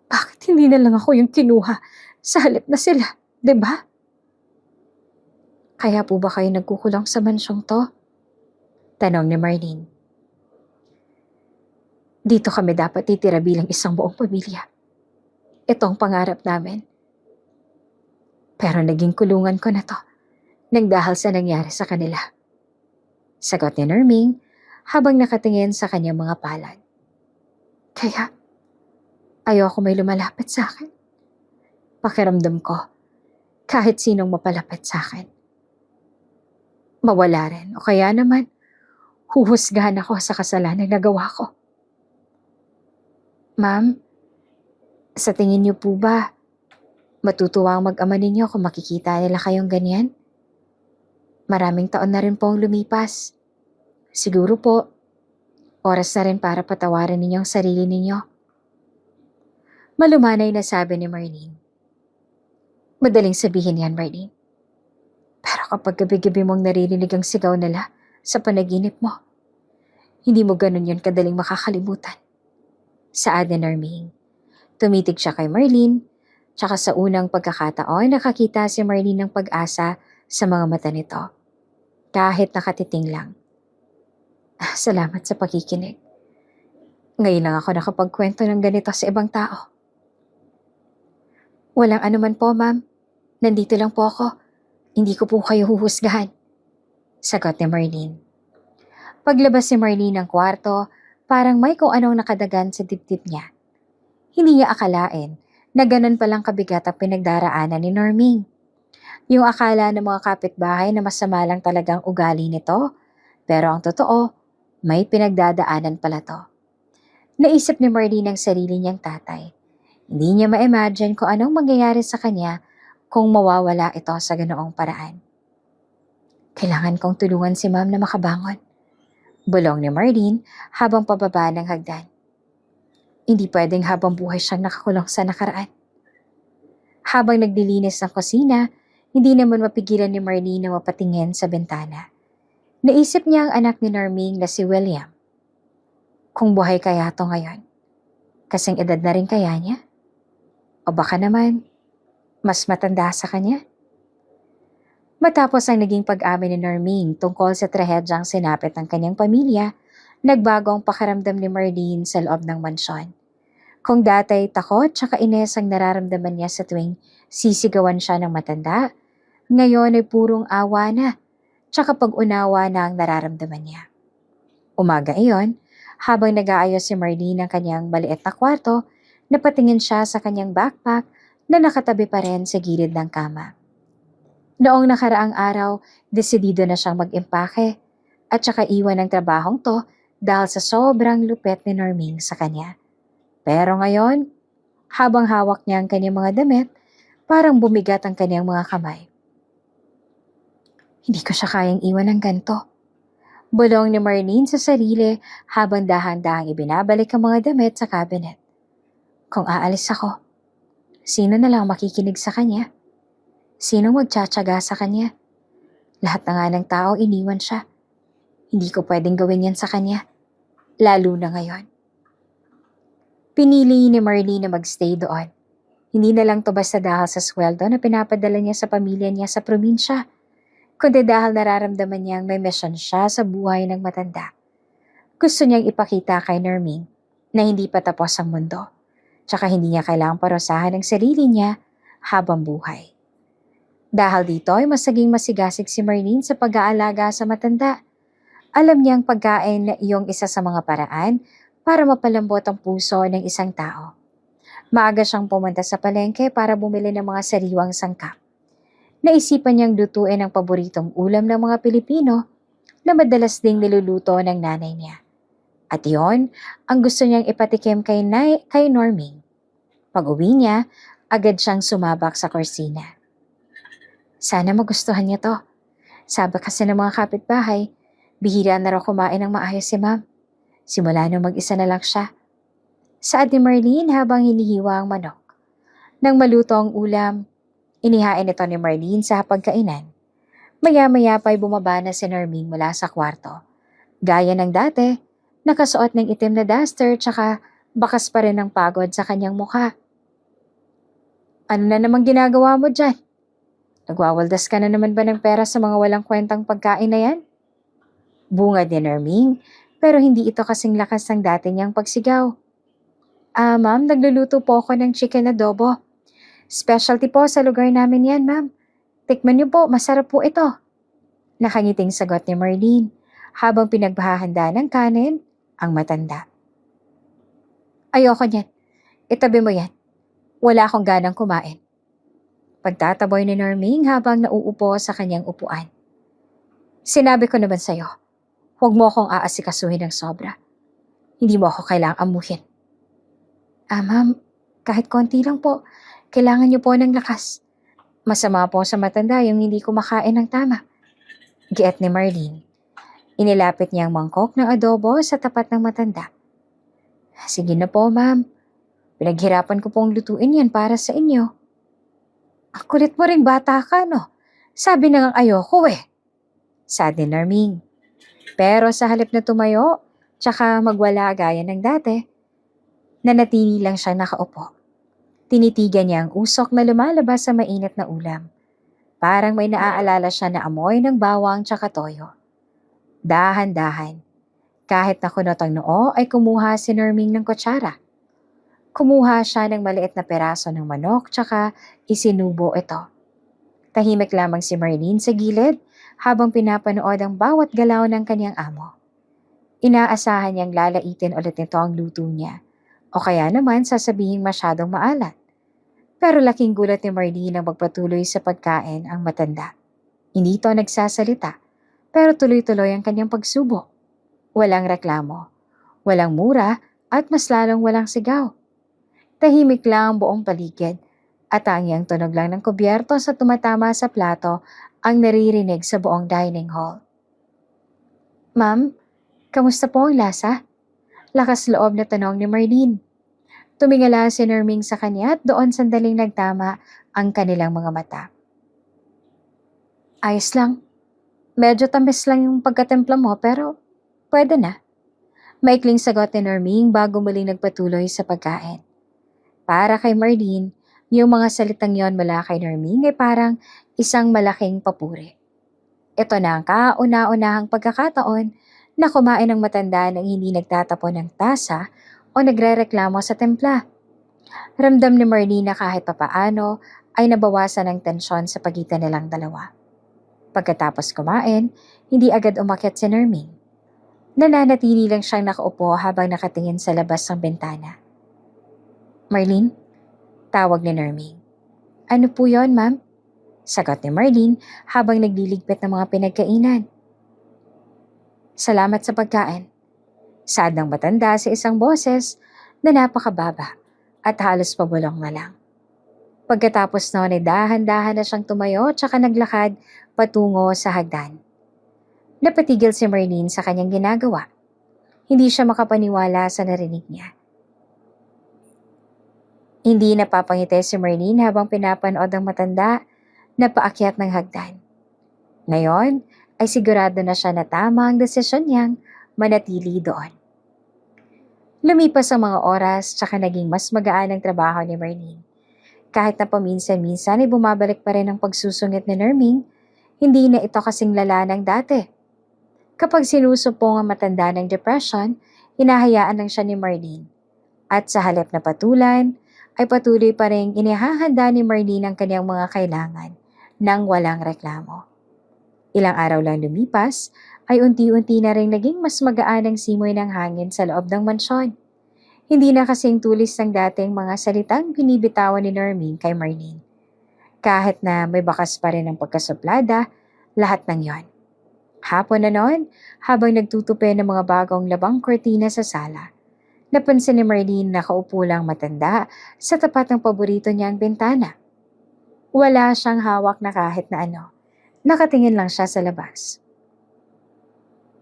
A: Bakit hindi na lang ako yung kinuha sa halip na sila, 'di ba? Kaya po ba kayo nagkukulong sa mansyong to? Tanong ni Marlene. Dito kami dapat titira bilang isang buong pamilya. Ito ang pangarap namin. Pero naging kulungan ko na to nang dahil sa nangyari sa kanila. Sagot ni Nerming habang nakatingin sa kanyang mga palad. Kaya, ayoko may lumalapit sa akin. Pakiramdam ko, kahit sinong mapalapit sa akin. Mawala rin o kaya naman, huhusgahan ako sa kasalanan na gawa ko. Ma'am, sa tingin niyo po ba, matutuwa ang mag-ama ninyo kung makikita nila kayong ganyan? Maraming taon na rin po ang lumipas. Siguro po, oras na rin para patawarin ninyo ang sarili ninyo. Malumanay na sabi ni Marlene. Madaling sabihin yan, Marlene. Pero kapag gabi-gabi mong naririnig ang sigaw nila sa panaginip mo, hindi mo ganun yun kadaling makakalimutan. Saad ni Nerming. Tumitig siya kay Marlene, tsaka sa unang pagkakataon nakakita si Marlene ng pag-asa sa mga mata nito. Kahit nakatiting lang. Salamat sa pakikinig. Ngayon lang ako nakapagkwento ng ganito sa ibang tao. Walang anuman po, ma'am. Nandito lang po ako. Hindi ko po kayo huhusgahan. Sagot ni Marlene. Paglabas si Marlene ng kwarto, parang may kung anong nakadagan sa dibdib niya. Hindi niya akalain na ganun palang kabigat ang pinagdaraanan ni Nerming. Yung akala ng mga kapitbahay na masama lang talagang ugali nito, pero ang totoo, may pinagdadaanan pala to. Naisip ni Marlene ang sarili niyang tatay. Hindi niya ma-imagine kung anong mangyayari sa kanya kung mawawala ito sa ganoong paraan. Kailangan kong tulungan si ma'am na makabangon. Bulong ni Marlene habang pababa ng hagdan. Hindi pwedeng habang buhay siyang nakakulong sa nakaraan. Habang naglilinis ng kusina, hindi naman mapigilan ni Marlene na mapatingin sa bintana. Naisip niya ang anak ni Nerming na si William. Kung buhay kaya to ngayon, kasing edad na rin kaya niya? O baka naman, mas matanda sa kanya? Matapos ang naging pag-amin ni Nerming tungkol sa trahedyang sinapit ng kanyang pamilya, nagbago ang pakiramdam ni Marlene sa loob ng mansyon. Kung datay takot tsaka ines ang nararamdaman niya sa tuwing sisigawan siya ng matanda, ngayon ay purong awa na, tsaka pag-unawa na ang nararamdaman niya. Umaga iyon, habang nag-aayos si Marlene ng kanyang maliit na kwarto, napatingin siya sa kanyang backpack na nakatabi pa rin sa gilid ng kama. Noong nakaraang araw, desidido na siyang mag-impake at saka iwan ang trabahong to dahil sa sobrang lupet ni Nerming sa kanya. Pero ngayon, habang hawak niya ang kanyang mga damit, parang bumigat ang kanyang mga kamay. Hindi ko siya kayang iwan ng ganito. Bulong ni Marlene sa sarili habang dahan-dahang ibinabalik ang mga damit sa cabinet. Kung aalis ako, sino na lang makikinig sa kanya? Sinong magtsatsaga sa kanya? Lahat na nga ng tao iniwan siya. Hindi ko pwedeng gawin yan sa kanya, lalo na ngayon. Pinili ni Marlene na magstay doon. Hindi na lang to basta dahil sa sweldo na pinapadala niya sa pamilya niya sa probinsya, kundi dahil nararamdaman niyang may misyon siya sa buhay ng matanda. Gusto niyang ipakita kay Nerming na hindi pa tapos ang mundo, tsaka hindi niya kailangang parusahan ang sarili niya habang buhay. Dahil dito ay mas naging masigasig si Marlene sa pag-aalaga sa matanda. Alam niyang pagkain na iyong isa sa mga paraan para mapalambot ang puso ng isang tao. Maaga siyang pumunta sa palengke para bumili ng mga sariwang sangkap. Naisipan niyang lutuin ang paboritong ulam ng mga Pilipino na madalas ding niluluto ng nanay niya. At yon ang gusto niyang ipatikim kay Norming. Pag-uwi niya, agad siyang sumabak sa kusina. Sana magustuhan niya to. Sabi kasi ng mga kapitbahay, bihira na raw kumain ng maayos si ma'am. Simula nung mag-isa na lang siya. Saad ni Marlene habang hinihiwa ang manok. Nang maluto ang ulam, inihain ito ni Marlene sa hapagkainan. Maya-maya pa'y bumaba na si Norming mula sa kwarto. Gaya ng dati, nakasuot ng itim na duster tsaka bakas pa rin ng pagod sa kanyang mukha. Ano na namang ginagawa mo dyan? Nagwawaldas ka na naman ba ng pera sa mga walang kwentang pagkain na yan? Bungad ni Norming, pero hindi ito kasing lakas ng dati niyang pagsigaw. Ma'am, nagluluto po ako ng chicken adobo. Specialty po sa lugar namin yan, ma'am. Tikman niyo po, masarap po ito. Nakangiting sagot ni Marlene habang pinaghahanda ng kanin ang matanda. Ayoko niyan. Itabi mo yan. Wala akong ganang kumain. Pagtataboy ni Norming habang nauupo sa kanyang upuan. Sinabi ko naman sa'yo, huwag mo akong aasikasuhin ng sobra. Hindi mo ako kailangang amuhin. Ma'am, kahit konti lang po, kailangan niyo po ng lakas. Masama po sa matanda yung hindi kumakain ng tama. Giat ni Marlene. Inilapit niya ang mangkok ng adobo sa tapat ng matanda. Sige na po, ma'am. Pinaghirapan ko pong lutuin yan para sa inyo. Ang kulit mo ring bata ka, no? Sabi na ngang ayoko eh. Sad ni Norming. Pero sa halip na tumayo, tsaka magwala gaya ng dati, nanatili lang siya nakaupo. Tinitigan niya ang usok na lumalabas sa mainit na ulam. Parang may naaalala siya na amoy ng bawang tsaka toyo. Dahan-dahan. Kahit nakunot ang noo ay kumuha si Norming ng kutsara. Kumuha siya ng maliit na peraso ng manok tsaka isinubo ito. Tahimik lamang si Marlene sa gilid habang pinapanood ang bawat galaw ng kanyang amo. Inaasahan niyang lalaitin ulit nito ang luto niya o kaya naman sasabihin masyadong maalat. Pero laking gulat ni Marlene na magpatuloy sa pagkain ang matanda. Hindi ito nagsasalita pero tuloy-tuloy ang kanyang pagsubo. Walang reklamo, walang mura at mas lalong walang sigaw. Tahimik lang ang buong paligid at tangyang tunog lang ng kubyerto sa tumatama sa plato ang naririnig sa buong dining hall. Ma'am, kamusta po ang lasa? Lakas loob na tanong ni Marlene. Tumingala si Norming sa kanya at doon sandaling nagtama ang kanilang mga mata. Ayos lang. Medyo tamis lang yung pagkatimpla mo pero pwede na. Maikling sagot ni Norming bago muling nagpatuloy sa pagkain. Para kay Marlene, yung mga salitang yon mula kay Norming ay parang isang malaking papuri. Ito na ang kauna-unahang pagkakataon na kumain ng matanda nang hindi nagtatapon ng tasa o nagrereklamo sa templa. Ramdam ni Marlene na kahit papaano ay nabawasan ng tensyon sa pagitan nilang dalawa. Pagkatapos kumain, hindi agad umakyat si Norming. Nananatili lang siyang nakaupo habang nakatingin sa labas ng bintana. Marlene? Tawag ni Norming. Ano po yon, ma'am? Sagot ni Marlene habang nagliligpit ng mga pinagkainan. Salamat sa pagkain. Saad ng matanda sa isang boses na napakababa at halos pabulong na lang. Pagkatapos noon ay dahan-dahan na siyang tumayo tsaka naglakad patungo sa hagdan. Napatigil si Marlene sa kanyang ginagawa. Hindi siya makapaniwala sa narinig niya. Hindi napapangiti si Marlene habang pinapanood ng matanda na paakyat ng hagdan. Ngayon ay sigurado na siya na tama ang desisyon niyang manatili doon. Lumipas ang mga oras tsaka naging mas magaan ang trabaho ni Marlene. Kahit na paminsan-minsan ay bumabalik pa rin ang pagsusungit ni Nerming, hindi na ito kasing lala ng dati. Kapag sinusupong ang matanda ng depression, hinahayaan lang siya ni Marlene. At sa halip na patulan, ay patuloy pa rin inihahanda ni Marlene ang kanyang mga kailangan nang walang reklamo. Ilang araw lang lumipas, ay unti-unti na rin naging mas magaan ang simoy ng hangin sa loob ng mansyon. Hindi na kasing tulis ng dating mga salitang binibitawan ni Nerming kay Marlene. Kahit na may bakas pa rin ang pagkasuplada, lahat ng yon. Hapon na noon, habang nagtutupi ng mga bagong labang kortina sa sala, napansin ni Marlene na nakaupo lang matanda sa tapat ng paborito niyang bintana. Wala siyang hawak na kahit na ano. Nakatingin lang siya sa labas.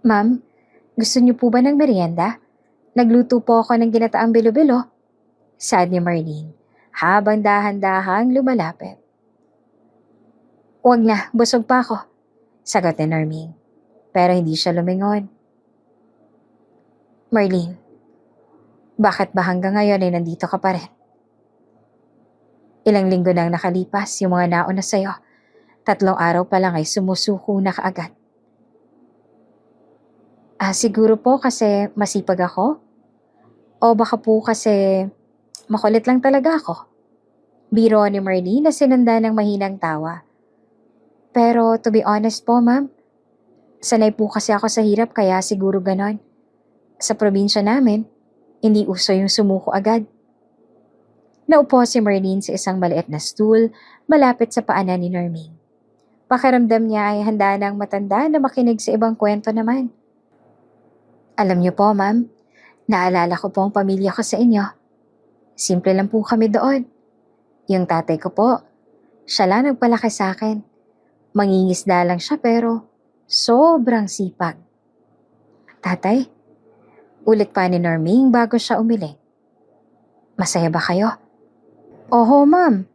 A: "Ma'am, gusto niyo po ba ng merienda? Nagluto po ako ng ginataang bilo-bilo," saad ni Marlene, habang dahan-dahang lumalapit. "Wag na, busog pa ako," sagot ni Nerming, pero hindi siya lumingon. "Marlene, bakit ba hanggang ngayon ay nandito ka pa rin? Ilang linggo nang nakalipas yung mga nauna sa'yo. 3 araw pa lang ay sumusuko na kaagad." Siguro po kasi masipag ako? O baka po kasi makulit lang talaga ako?" Biro ni Marlene na sinanda ng mahinang tawa. "Pero to be honest po, ma'am, sanay po kasi ako sa hirap kaya siguro ganon. Sa probinsya namin, hindi uso yung sumuko agad." Naupo si Marlene sa isang maliit na stool malapit sa paanan ni Nerming. Pakiramdam niya ay handa ng matanda na makinig sa ibang kwento naman. "Alam niyo po, ma'am, naalala ko po ang pamilya ko sa inyo. Simple lang po kami doon. Yung tatay ko po, siya lang nagpalaki sa akin. Mangingisda lang siya pero sobrang sipag." "Tatay?" Ulit pa ni Norming bago siya umiling. "Masaya ba kayo?" "Oho, ma'am.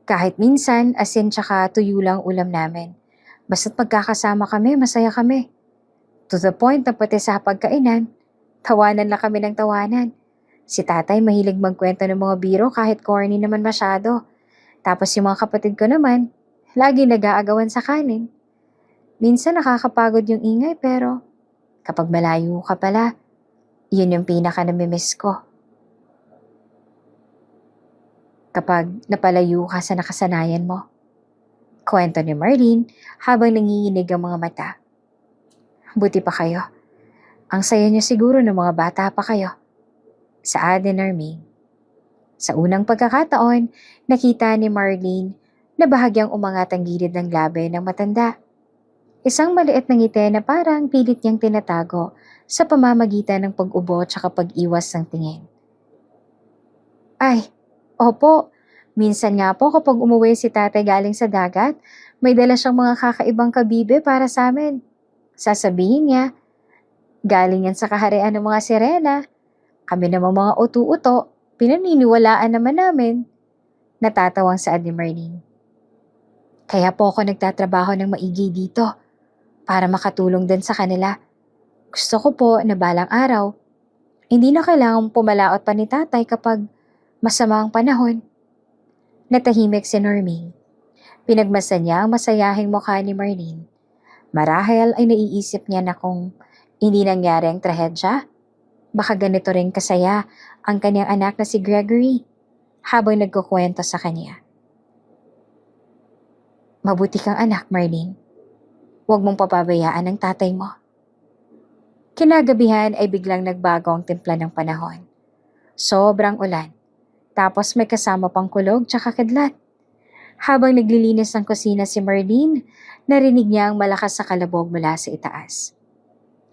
A: Kahit minsan, asin tsaka tuyo lang ulam namin. Basta't magkakasama kami, masaya kami. To the point na pati sa pagkainan, tawanan lang kami ng tawanan. Si tatay mahilig magkwento ng mga biro kahit corny naman masyado. Tapos yung mga kapatid ko naman, lagi nag-aagawan sa kanin. Minsan nakakapagod yung ingay pero kapag malayo ka pala, yun yung pinaka namimiss ko. Kapag napalayo ka sa nakasanayan mo." Kwento ni Marlene habang nanginginig ang mga mata. "Buti pa kayo. Ang saya niyo siguro ng mga bata pa kayo," saad ni Nerming. Sa unang pagkakataon, nakita ni Marlene na bahagyang umangat ang gilid ng labi ng matanda. Isang maliit na ngiti na parang pilit niyang tinatago sa pamamagitan ng pag-ubo at pag-iwas ng tingin. "Ay, opo. Minsan nga po kapag umuwi si tatay galing sa dagat, may dala siyang mga kakaibang kabibe para sa amin. Sasabihin niya, galing yan sa kaharian ng mga sirena. Kami namang mga utu-uto, pinaniniwalaan naman namin." Natatawang saad ni Marlene. "Kaya po ako nagtatrabaho ng maigi dito para makatulong din sa kanila. Gusto ko po na balang araw, hindi na kailangang pumalaot pa ni tatay kapag masama ang panahon." Natahimik si Norming. Pinagmasan niya ang masayahing mukha ni Marlene. Marahil ay naiisip niya na kung hindi nangyari ang trahedya, baka ganito rin kasaya ang kanyang anak na si Gregory habang nagkukwento sa kanya. "Mabuti kang anak, Marlene. Huwag mong papabayaan ang tatay mo." Kinagabihan ay biglang nagbago ang timpla ng panahon. Sobrang ulan. Tapos may kasama pang kulog tsaka kidlat. Habang naglilinis ng kusina si Marlene, narinig niya ang malakas na kalabog mula sa itaas.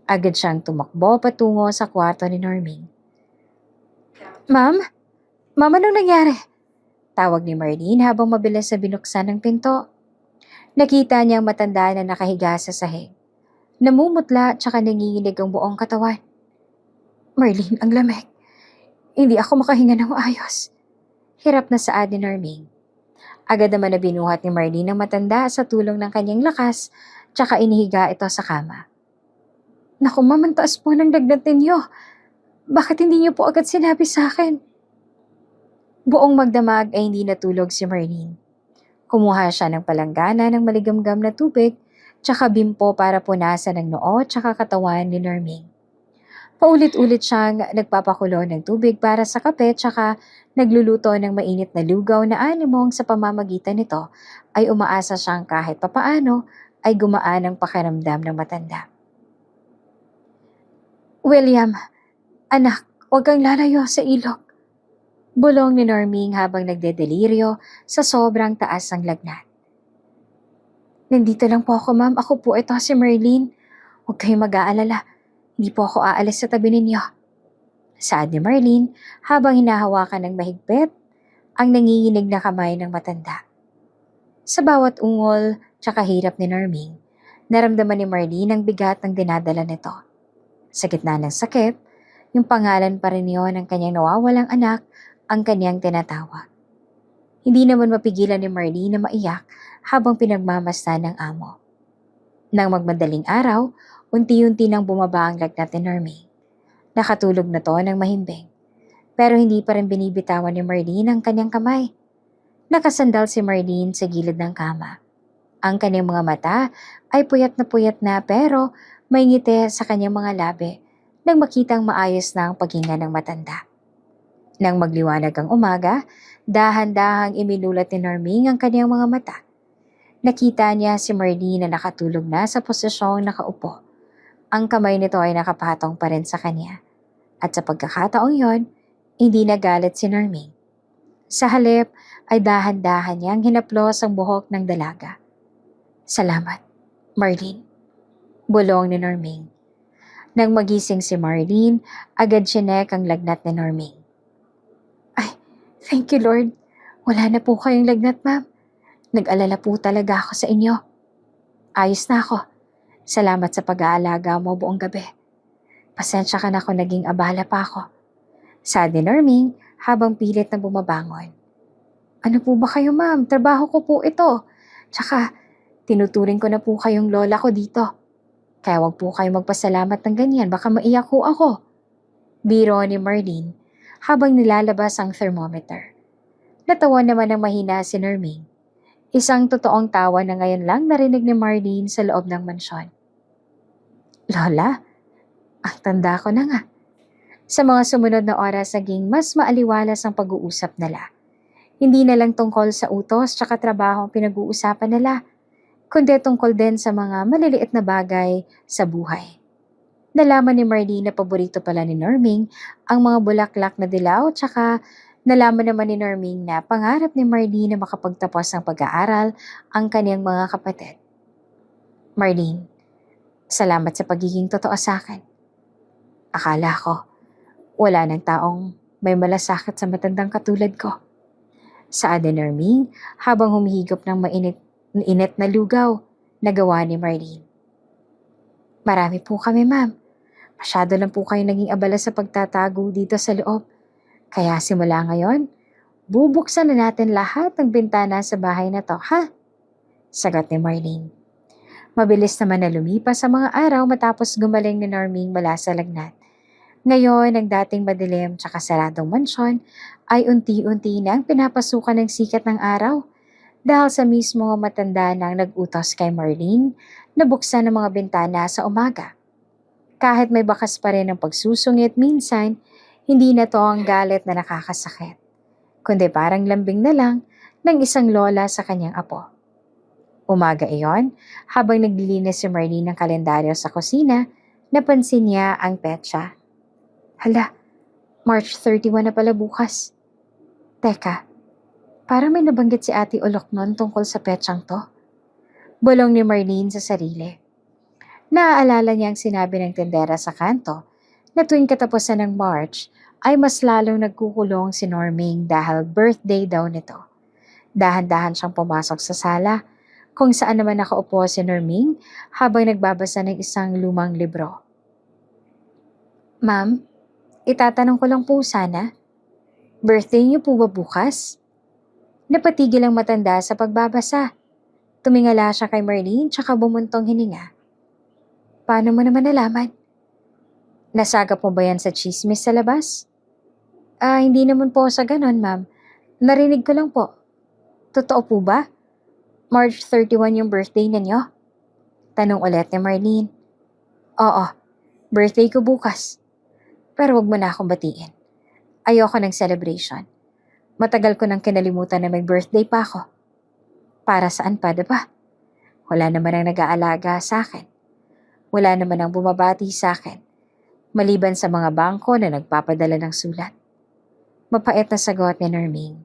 A: Agad siyang tumakbo patungo sa kwarto ni Norming. "Ma'am? Ma'am, anong nangyari?" Tawag ni Marlene habang mabilis na binuksan ng pinto. Nakita niya ang matanda na nakahiga sa sahig. Namumutla tsaka nanginginig ang buong katawan. "Marlene, ang lamig. Hindi ako makahinga ng maayos." Hirap na saad ni Norming. Agad naman na binuhat ni Marlene ang matanda sa tulong ng kanyang lakas, tsaka inihiga ito sa kama. Naku ma'am, ang taas po ng lagnat ninyo. Bakit hindi niyo po agad sinabi sa akin? Buong magdamag ay hindi natulog si Marlene. Kumuha siya ng palanggana ng maligamgam na tubig, tsaka bimpo para punasan ng noo tsaka katawan ni Norming. Paulit-ulit siyang nagpapakulo ng tubig para sa kape tsaka nagluluto ng mainit na lugaw na animong sa pamamagitan nito ay umaasa siyang kahit papaano ay gumaan ang pakiramdam ng matanda. William, anak, huwag kang lalayo sa ilog. Bulong ni Norming habang nagdedeliryo sa sobrang taas ng lagnat. Nandito lang po ako ma'am, ako po ito si Marlene. Huwag kayong mag-aalala, hindi po ako aalis sa tabi ninyo. Saad ni Marlene habang hinahawakan ng mahigpit ang nanginginig na kamay ng matanda. Sa bawat ungol tsaka hirap ni Norming, naramdaman ni Marlene ang bigat ng dinadala nito. Sa gitna ng sakit, yung pangalan pa rin yun ng kanyang nawawalang anak ang kanyang tinatawag. Hindi naman mapigilan ni Marlene na maiyak habang pinagmamasdan ng amo. Nang magmadaling araw, unti-unti nang bumaba ang lagnat ni Norming. Nakatulog na to ng mahimbing. Pero hindi pa rin binibitawan ni Marlene ang kanyang kamay. Nakasandal si Marlene sa gilid ng kama. Ang kanyang mga mata ay puyat na pero may ngiti sa kanyang mga labi nang makitang maayos na ang paghinga ng matanda. Nang magliwanag ang umaga, dahan-dahang iminulat ni Norming ang kanyang mga mata. Nakita niya si Marlene na nakatulog na sa posisyong nakaupo. Ang kamay nito ay nakapatong pa rin sa kanya. At sa pagkakataong yon, hindi nagalit si Norming. Sa halip ay dahan-dahan niyang hinaplos ang buhok ng dalaga. Salamat, Marlene. Bulong ni Norming. Nang magising si Marlene, agad sinek ang lagnat ni Norming. Ay, thank you Lord. Wala na po kayong lagnat ma'am. Nag-alala po talaga ako sa inyo. Ayos na ako. Salamat sa pag-aalaga mo buong gabi. Pasensya ka na kung naging abala pa ako. Saad ni Norming habang pilit na bumabangon. Ano po ba kayo ma'am? Trabaho ko po ito. Tsaka, tinuturing ko na po kayong lola ko dito. Kaya wag po kayo magpasalamat ng ganyan, baka maiyak ho ako. Biro ni Marlene habang nilalabas ang thermometer. Natawa naman ng mahina si Norming. Isang totoong tawa na ngayon lang narinig ni Marlene sa loob ng mansyon. Lola, ang tanda ko na nga. Sa mga sumunod na oras naging mas maaliwalas ang pag-uusap nila. Hindi na lang tungkol sa utos tsaka trabaho ang pinag-uusapan nila, kundi tungkol din sa mga maliliit na bagay sa buhay. Nalaman ni Marlene na paborito pala ni Norming ang mga bulaklak na dilaw tsaka nalaman naman ni Norming na pangarap ni Marlene na makapagtapos ng pag-aaral ang kanyang mga kapatid. Marlene, salamat sa pagiging totoo sa akin. Akala ko, wala nang taong may malasakit sa matandang katulad ko. Saad ni Norming habang humihigop ng mainit na lugaw na gawa ni Marlene. Marami po kami ma'am. Masyado lang po kayo naging abala sa pagtatago dito sa loob. Kaya simula ngayon, bubuksan na natin lahat ng bintana sa bahay na to, ha? Sagot ni Marlene. Mabilis naman na lumipas sa mga araw matapos gumaling ni Norming mula sa lagnat. Ngayon, ang dating madilim tsaka saradong mansyon ay unti-unti nang pinapasukan ng sikat ng araw dahil sa mismo matanda nang nag-utos kay Marlene na buksan ang mga bintana sa umaga. Kahit may bakas pa rin ang pagsusungit minsan, hindi na to ang galit na nakakasakit, kundi parang lambing na lang ng isang lola sa kanyang apo. Umaga iyon, habang naglilinis si Marlene ng kalendaryo sa kusina, napansin niya ang petsa. Hala, March 31 na pala bukas. Teka, parang may nabanggit si Ate Olok noon tungkol sa petsang to. Bulong ni Marlene sa sarili. Naaalala niya ang sinabi ng tendera sa kanto na tuwing katapusan ng March ay mas lalong nagkukulong si Norming dahil birthday daw nito. Dahan-dahan siyang pumasok sa sala kung saan naman nakaupo si Norming habang nagbabasa ng isang lumang libro. Ma'am, itatanong ko lang po sana, birthday niyo po ba bukas? Napatigil ang matanda sa pagbabasa. Tumingala siya kay Marlene tsaka bumuntong hininga. Paano mo naman nalaman? Nasagap mo ba yan sa chismis sa labas? Hindi naman po sa ganon, ma'am. Narinig ko lang po. Totoo po ba? March 31 yung birthday ninyo? Tanong ulit ni Marlene. Oo, birthday ko bukas. Pero wag mo na akong batiin. Ayoko ng celebration. Matagal ko nang kinalimutan na may birthday pa ako. Para saan pa, diba? Wala naman ang nag-aalaga sa akin. Wala naman ang bumabati sa akin. Maliban sa mga bangko na nagpapadala ng sulat. Mapait na sagot ni Nerming.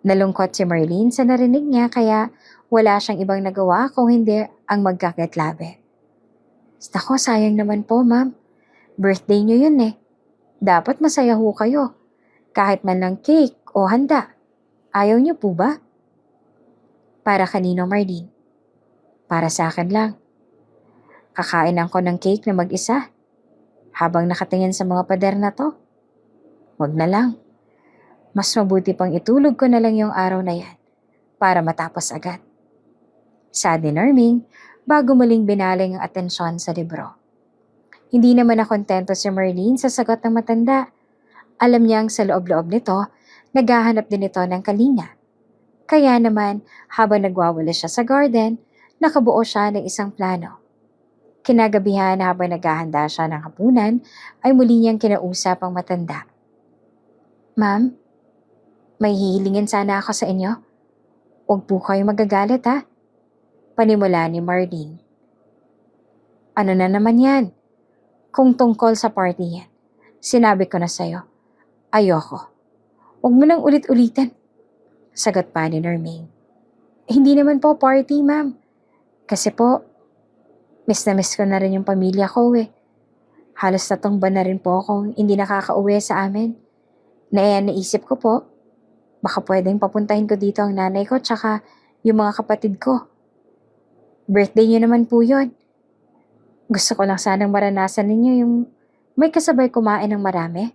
A: Nalungkot si Marlene sa narinig niya kaya wala siyang ibang nagawa kung hindi ang magkakatlabi. Nako, sayang naman po, ma'am. Birthday niyo yun eh. Dapat masaya ho kayo. Kahit man lang cake o handa. Ayaw niyo po ba? Para kanino, Marlene? Para sa akin lang. Kakain ako ng cake na mag-isa. Habang nakatingin sa mga pader na to. Wag na lang. Mas mabuti pang itulog ko na lang yung araw na yan para matapos agad. Sabi ni Nerming bago muling binaling ang atensyon sa libro. Hindi naman nakontento si Marlene sa sagot ng matanda. Alam niyang sa loob-loob nito, naghahanap din ito ng kalinga. Kaya naman, habang nagwawala siya sa garden, nakabuo siya ng isang plano. Kinagabihan habang naghahanda siya ng hapunan, ay muli niyang kinausap ang matanda. Ma'am, may hihilingin sana ako sa inyo. Huwag po kayo magagalit ha. Panimula ni Marlene. Ano na naman yan? Kung tungkol sa party yan, sinabi ko na sa'yo, ayoko. Huwag mo nang ulit-ulitin. Sagot pa ni Nerming. Hindi naman po party, ma'am. Kasi po, miss na miss ko na rin yung pamilya ko eh. Halos tatong ba na rin po kung hindi nakakauwi sa amin. Naisip ko po, baka pwedeng papuntahin ko dito ang nanay ko tsaka yung mga kapatid ko. Birthday niyo naman po yun. Gusto ko lang sanang maranasan ninyo yung may kasabay kumain ng marami.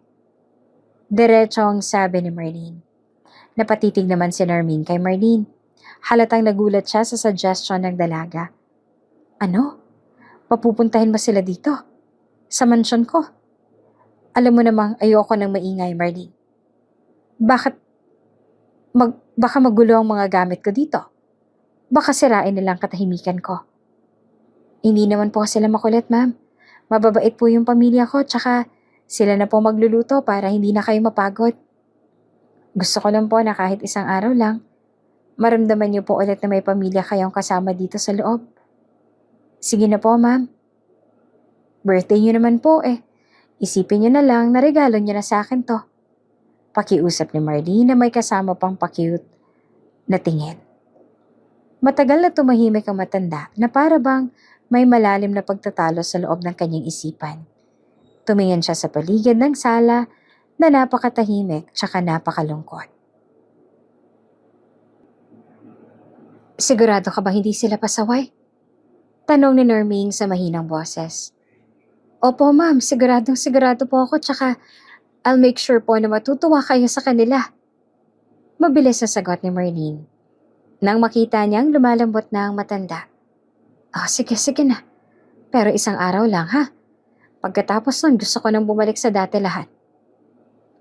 A: Diretso ang sabi ni Marlene. Napatitig naman si Nerming kay Marlene. Halatang nagulat siya sa suggestion ng dalaga. Ano? Papupuntahin mo sila dito? Sa mansyon ko? Alam mo namang ayoko ng maingay, Marlene. Baka magulo ang mga gamit ko dito. Baka sirain nilang katahimikan ko. Hindi naman po sila makulit, ma'am. Mababait po yung pamilya ko, tsaka sila na po magluluto para hindi na kayo mapagod. Gusto ko lang po na kahit isang araw lang, maramdaman niyo po ulit na may pamilya kayong kasama dito sa loob. Sige na po, ma'am. Birthday niyo naman po eh. Isipin niyo na lang na regalo niyo na sa akin to. Pakiusap ni Marlene na may kasama pang pa-cute na tingin. Matagal na tumahimik ang matanda na para bang may malalim na pagtatalo sa loob ng kanyang isipan. Tumingin siya sa paligid ng sala na napakatahimik tsaka napakalungkot. Sigurado ka ba hindi sila pasaway? Tanong ni Nerming sa mahinang boses. Opo ma'am, sigurado po ako tsaka I'll make sure po na matutuwa kayo sa kanila. Mabilis na sagot ni Marlene. Nang makita niyang lumalambot na ang matanda. Sige na. Pero isang araw lang ha. Pagkatapos nun gusto ko nang bumalik sa dati lahat.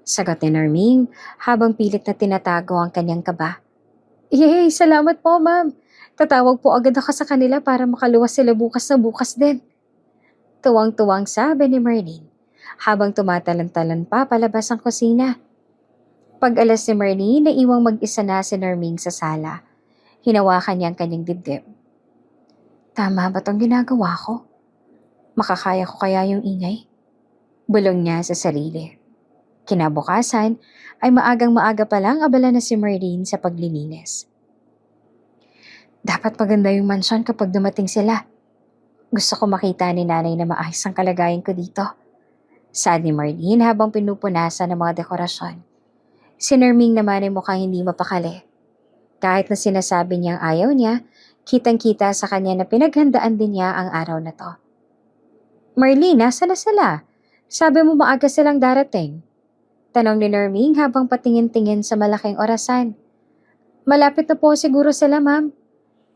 A: Sagot ni Nerming habang pilit na tinatago ang kanyang kaba. Yay, salamat po ma'am. Tatawag po agad ako sa kanila para makaluwas sila bukas na bukas din. Tuwang-tuwang sabi ni Marlene habang tumatalan-talan pa palabas ang kusina. Pag-alas ni Marlene, naiwang mag-isa na si Nerming sa sala. Hinawakan niya ang kanyang dibdib. Tama ba tong ginagawa ko? Makakaya ko kaya yung ingay? Bulong niya sa sarili. Kinabukasan ay maagang-maaga pa lang abala na si Marlene sa paglilinis. Dapat maganda yung mansyon kapag dumating sila. Gusto ko makita ni nanay na maayos ang kalagayan ko dito. Saad ni Marlene habang pinupunasan ng mga dekorasyon. Si Nerming naman ay mukhang hindi mapakali. Kahit na sinasabi niyang ayaw niya, kitang-kita sa kanya na pinaghandaan din niya ang araw na to. Marlene, nasa na sila? Sabi mo maaga silang darating. Tanong ni Nerming habang patingin-tingin sa malaking orasan. Malapit na po siguro sila, ma'am.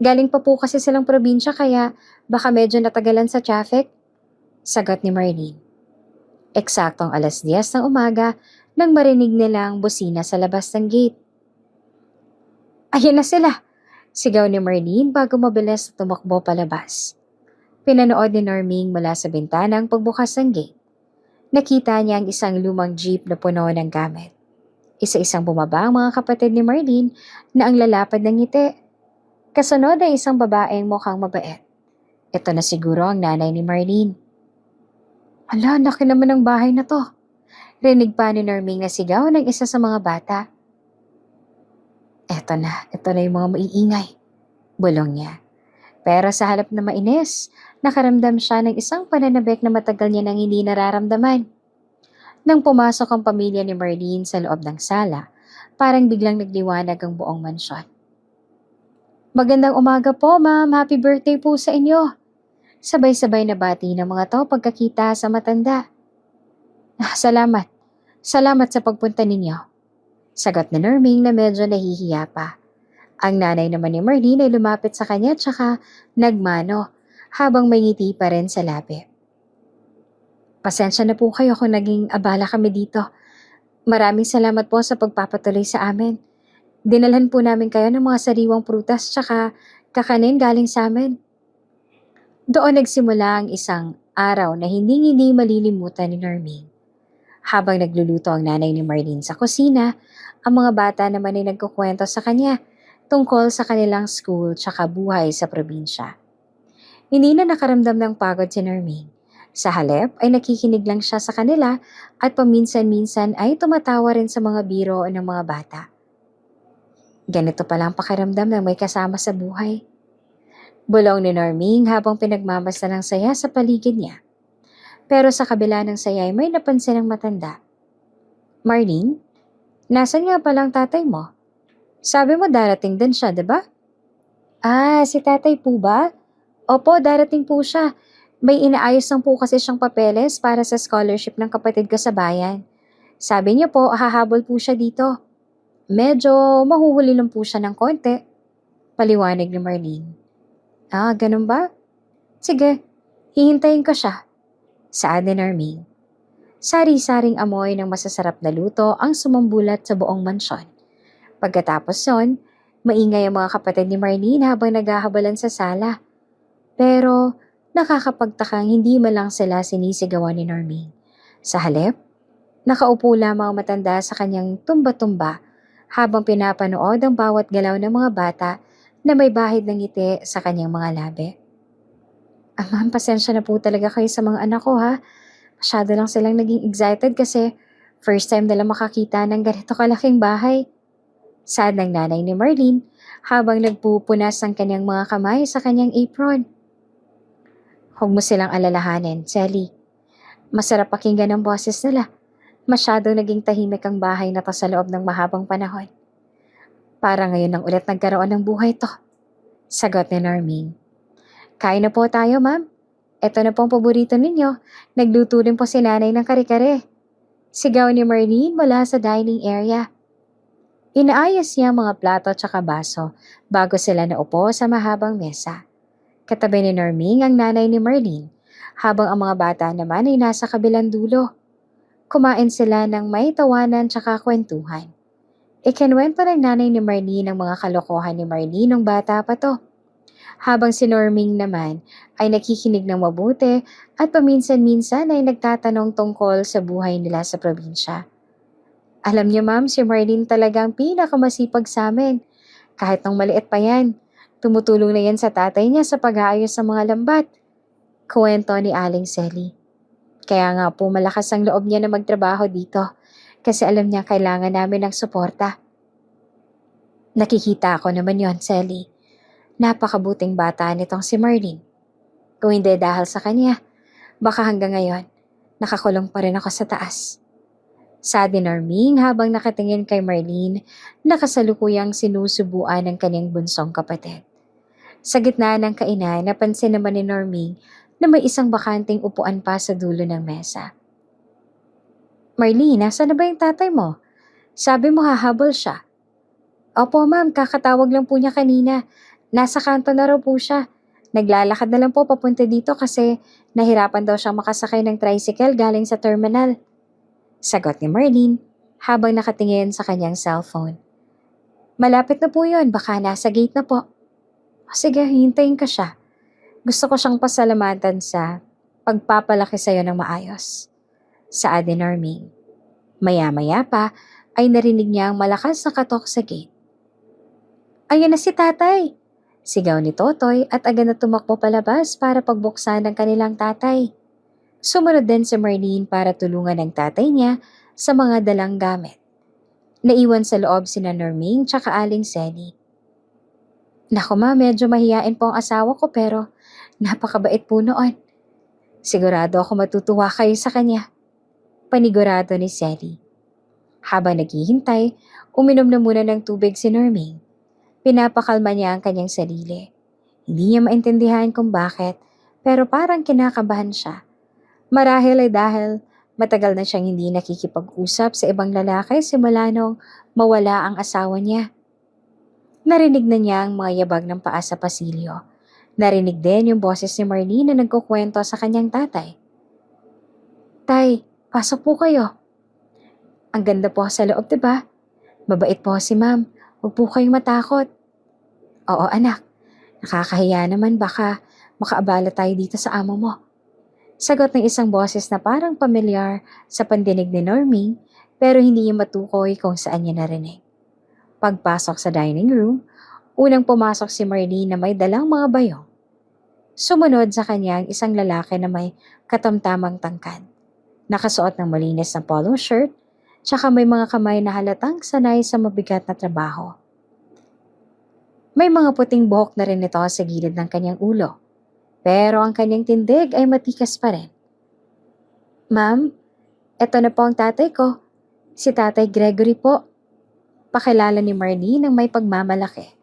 A: Galing pa po kasi silang probinsya kaya baka medyo natagalan sa traffic. Sagot ni Marlene. Eksaktong 10:10 ng umaga nang marinig nilang busina sa labas ng gate. Ayan na sila! Sigaw ni Marlene bago mabilis na tumakbo palabas. Pinanood ni Norming mula sa bintana ang pagbukas ng gate. Nakita niya ang isang lumang jeep na puno ng gamit. Isa-isang bumaba ang mga kapatid ni Marlene na ang lalapad ng ngiti. Kasunod ay isang babaeng mukhang mabait. Ito na siguro ang nanay ni Marlene. Hala, laki naman ng bahay na to. Rinig pa ni Norming na sigaw ng isa sa mga bata. Ito na yung mga maiingay. Bulong niya. Pero sa halip na mainis, nakaramdam siya ng isang pananabik na matagal niya nang hindi nararamdaman. Nang pumasok ang pamilya ni Marlene sa loob ng sala, parang biglang nagliwanag ang buong mansyon. Magandang umaga po, ma'am. Happy birthday po sa inyo. Sabay-sabay na bati ng mga to pagkakita sa matanda. Salamat. Salamat sa pagpunta ninyo. Sagot ni Norming na medyo nahihiya pa. Ang nanay naman ni Marlene ay lumapit sa kanya tsaka nagmano habang may ngiti pa rin sa labi. Pasensya na po kayo kung naging abala kami dito. Maraming salamat po sa pagpapatuloy sa amin. Dinalhan po namin kayo ng mga sariwang prutas tsaka kakanin galing sa amin. Doon nagsimula ang isang araw na hindi malilimutan ni Norming. Habang nagluluto ang nanay ni Marlene sa kusina, ang mga bata naman ay nagkukwento sa kanya tungkol sa kanilang school tsaka buhay sa probinsya. Hindi na nakaramdam ng pagod si Norming. Sa halip ay nakikinig lang siya sa kanila at paminsan-minsan ay tumatawa rin sa mga biro ng mga bata. Ganito pala ang pakiramdam ng may kasama sa buhay. Bulong ni Norming habang pinagmamasdan ng saya sa paligid niya. Pero sa kabila ng saya ay may napansin ng matanda. Marlene, nasan nga palang tatay mo? Sabi mo darating din siya, diba? Si tatay po ba? Opo, darating po siya. May inaayos lang po kasi siyang papeles para sa scholarship ng kapatid ko sa bayan. Sabi niya po, hahabol po siya dito. Medyo mahuhuli lang po siya ng konti. Paliwanag ni Marlene. Ganun ba? Sige, hihintayin ko siya. Saad ni Norming. Sari-saring amoy ng masasarap na luto ang sumambulat sa buong mansyon. Pagkatapos nun, maingay ang mga kapatid ni Marlene habang naghahabalan sa sala. Pero nakakapagtakang hindi man lang sila sinisigawan ni Norming. Sa halip, nakaupo lamang ang matanda sa kanyang tumba-tumba habang pinapanood ang bawat galaw ng mga bata na may bahid ng ngiti sa kanyang mga labi. Ma'am, pasensya na po talaga kayo sa mga anak ko ha. Masyado lang silang naging excited kasi first time nila makakita ng ganito kalaking bahay. Sad ng nanay ni Marlene habang nagpupunas ang kanyang mga kamay sa kanyang apron. Huwag mo silang alalahanin, Sally. Masarap pakinggan ang boses nila. Masyadong naging tahimik ang bahay na to sa loob ng mahabang panahon. Para ngayon lang ulit nagkaroon ng buhay to. Sagot ni Norming. Kain na po tayo, ma'am. Ito na pong paborito ninyo. Nagluto din po si nanay ng kare-kare. Sigaw ni Marlene mula sa dining area. Inaayos niya ang mga plato at baso bago sila naupo sa mahabang mesa. Katabi ni Norming ang nanay ni Marlene, habang ang mga bata naman ay nasa kabilang dulo. Kumain sila ng may tawanan tsaka kwentuhan. Ikinwento ng nanay ni Marlene ang mga kalokohan ni Marlene nung bata pa to. Habang si Norming naman ay nakikinig ng mabuti at paminsan-minsan ay nagtatanong tungkol sa buhay nila sa probinsya. Alam niyo ma'am, si Marlene talagang pinakamasipag sa amin. Kahit nung maliit pa yan, tumutulong na yan sa tatay niya sa pag-aayos ng mga lambat. Kuwento ni Aling Sally. Kaya nga po malakas ang loob niya na magtrabaho dito kasi alam niya kailangan namin ng suporta. Nakikita ko naman yon, Sally. Napakabuting bata nitong si Marlene. Kung hindi dahil sa kanya, baka hanggang ngayon, nakakulong pa rin ako sa taas. Sabi ni Norming habang nakatingin kay Marlene na kasalukuyang sinusubuan ng kanyang bunsong kapatid. Sa gitna ng kainan, napansin naman ni Norming na may isang bakanting upuan pa sa dulo ng mesa. Marlene, nasa na ba yung tatay mo? Sabi mo hahabol siya. Opo ma'am, kakatawag lang po niya kanina. Nasa kanto na raw po siya. Naglalakad na lang po papunta dito kasi nahirapan daw siyang makasakay ng tricycle galing sa terminal. Sagot ni Marlene habang nakatingin sa kanyang cellphone. Malapit na po yun, baka nasa gate na po. O sige, hintayin ka siya. Gusto ko siyang pasalamatan sa pagpapalaki sa'yo ng maayos. Saad ni Norming. Maya-maya pa ay narinig niya ang malakas na katok sa gate. Ayan na si tatay! Sigaw ni Totoy at agad na tumakbo palabas para pagbuksan ng kanilang tatay. Sumunod din si Marlene para tulungan ng tatay niya sa mga dalang gamit. Naiwan sa loob sina Norming tsaka Aling Sally. Naku ma, medyo mahiyain po ang asawa ko pero napakabait po noon. Sigurado ako matutuwa kayo sa kanya. Panigurado ni Sally. Habang naghihintay, uminom na muna ng tubig si Norming. Pinapakalma niya ang kanyang sarili. Hindi niya maintindihan kung bakit, pero parang kinakabahan siya. Marahil ay dahil matagal na siyang hindi nakikipag-usap sa ibang lalaki simula nung mawala ang asawa niya. Narinig na niya ang mga yabag ng paa sa pasilyo. Narinig din yung boses ni Marlene na nagkukwento sa kanyang tatay. Tay, pasok po kayo. Ang ganda po sa loob, diba? Mabait po si ma'am. Huwag po kayong matakot. Oo anak, nakakahiya naman baka makaabala tayo dito sa amo mo. Sagot ng isang boses na parang pamilyar sa pandinig ni Norming pero hindi niya matukoy kung saan niya narinig. Pagpasok sa dining room, unang pumasok si Marlene na may dalang mga bayong. Sumunod sa kanya ang isang lalaki na may katamtamang tangkad. Nakasuot ng malinis na polo shirt, tsaka may mga kamay na halatang sanay sa mabigat na trabaho. May mga puting buhok na rin ito sa gilid ng kanyang ulo, pero ang kanyang tindig ay matikas pa rin. Ma'am, eto na po ang tatay ko. Si Tatay Gregory po. Pakilala ni Marlene ng may pagmamalaki.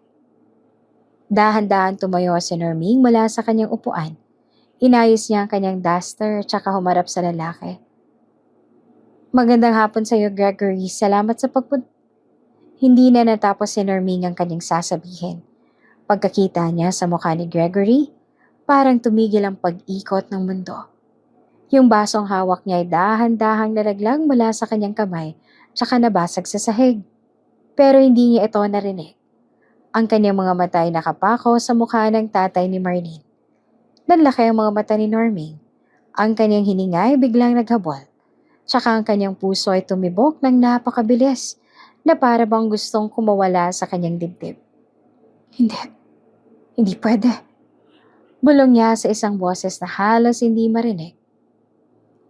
A: Dahan-dahan tumayo si Norming mula sa kanyang upuan. Inayos niya ang kanyang duster tsaka humarap sa lalaki. Magandang hapon sa iyo, Gregory. Salamat sa pagpunta. Hindi na natapos si Norming ang kanyang sasabihin. Pagkakita niya sa mukha ni Gregory, parang tumigil ang pag-ikot ng mundo. Yung basong hawak niya ay dahan-dahang nalaglag mula sa kanyang kamay tsaka nabasag sa sahig. Pero hindi niya ito narinig. Ang kanyang mga mata ay nakapako sa mukha ng tatay ni Marlene. Nanlaki ang mga mata ni Norming. Ang kanyang hininga ay biglang naghabol. Tsaka ang kanyang puso ay tumibok ng napakabilis na para bang gustong kumawala sa kanyang dibdib. Hindi pwede. Bulong niya sa isang boses na halos hindi marinig.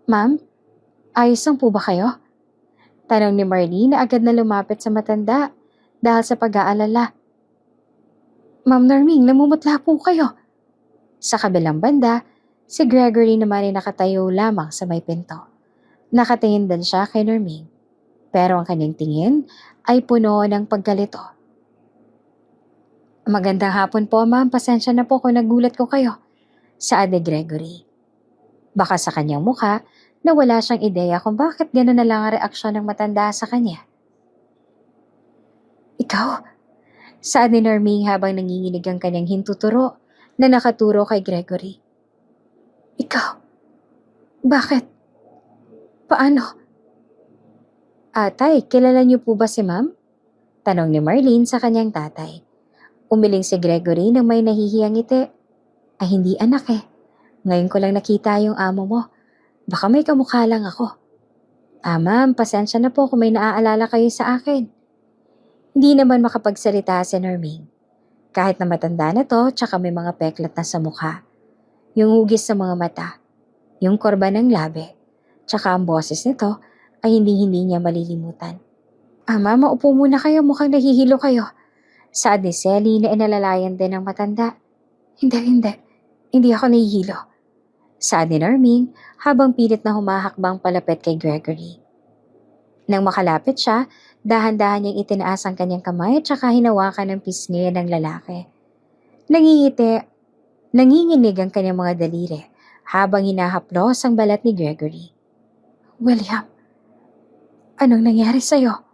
A: Ma'am, ayos lang po ba kayo? Tanong ni Marlene na agad na lumapit sa matanda dahil sa pag-aalala. Ma'am Norming, namumutla po kayo. Sa kabilang banda, si Gregory naman ay nakatayo lamang sa may pinto. Nakatingin din siya kay Norming, pero ang kanyang tingin ay puno ng paggalito. Magandang hapon po ma'am, pasensya na po kung nagulat ko kayo, saad ni Gregory. Baka sa kanyang mukha na wala siyang ideya kung bakit gano'n na lang ang reaksyon ng matanda sa kanya. Ikaw? Saad ni Norming habang nanginginig ang kanyang hintuturo na nakaturo kay Gregory. Ikaw? Bakit? Paano? Tay, kilala niyo po ba si ma'am? Tanong ni Marlene sa kanyang tatay. Umiling si Gregory nang may nahihiyang ngiti. Ay hindi anak eh. Ngayon ko lang nakita yung amo mo. Baka may kamukha lang ako. Ma'am, pasensya na po kung may naaalala kayo sa akin. Hindi naman makapagsalita si Norming. Kahit na matanda na to, tsaka may mga peklat na sa mukha. Yung hugis sa mga mata, yung korba ng labi, tsaka ang boses nito ay hindi niya malilimutan. Ma'am, maupo muna kayo, mukhang nahihilo kayo. Saad ni Sally na inalalayan din ng matanda. Hindi ako nahihilo. Saad ni Norming habang pilit na humahakbang palapit kay Gregory. Nang makalapit siya, dahan-dahan niyang itinaas ang kanyang kamay at saka hinawakan ng pisngi ng lalaki. Nanginginig ang kanyang mga daliri habang hinahaplos ang balat ni Gregory. William, anong nangyari sa'yo?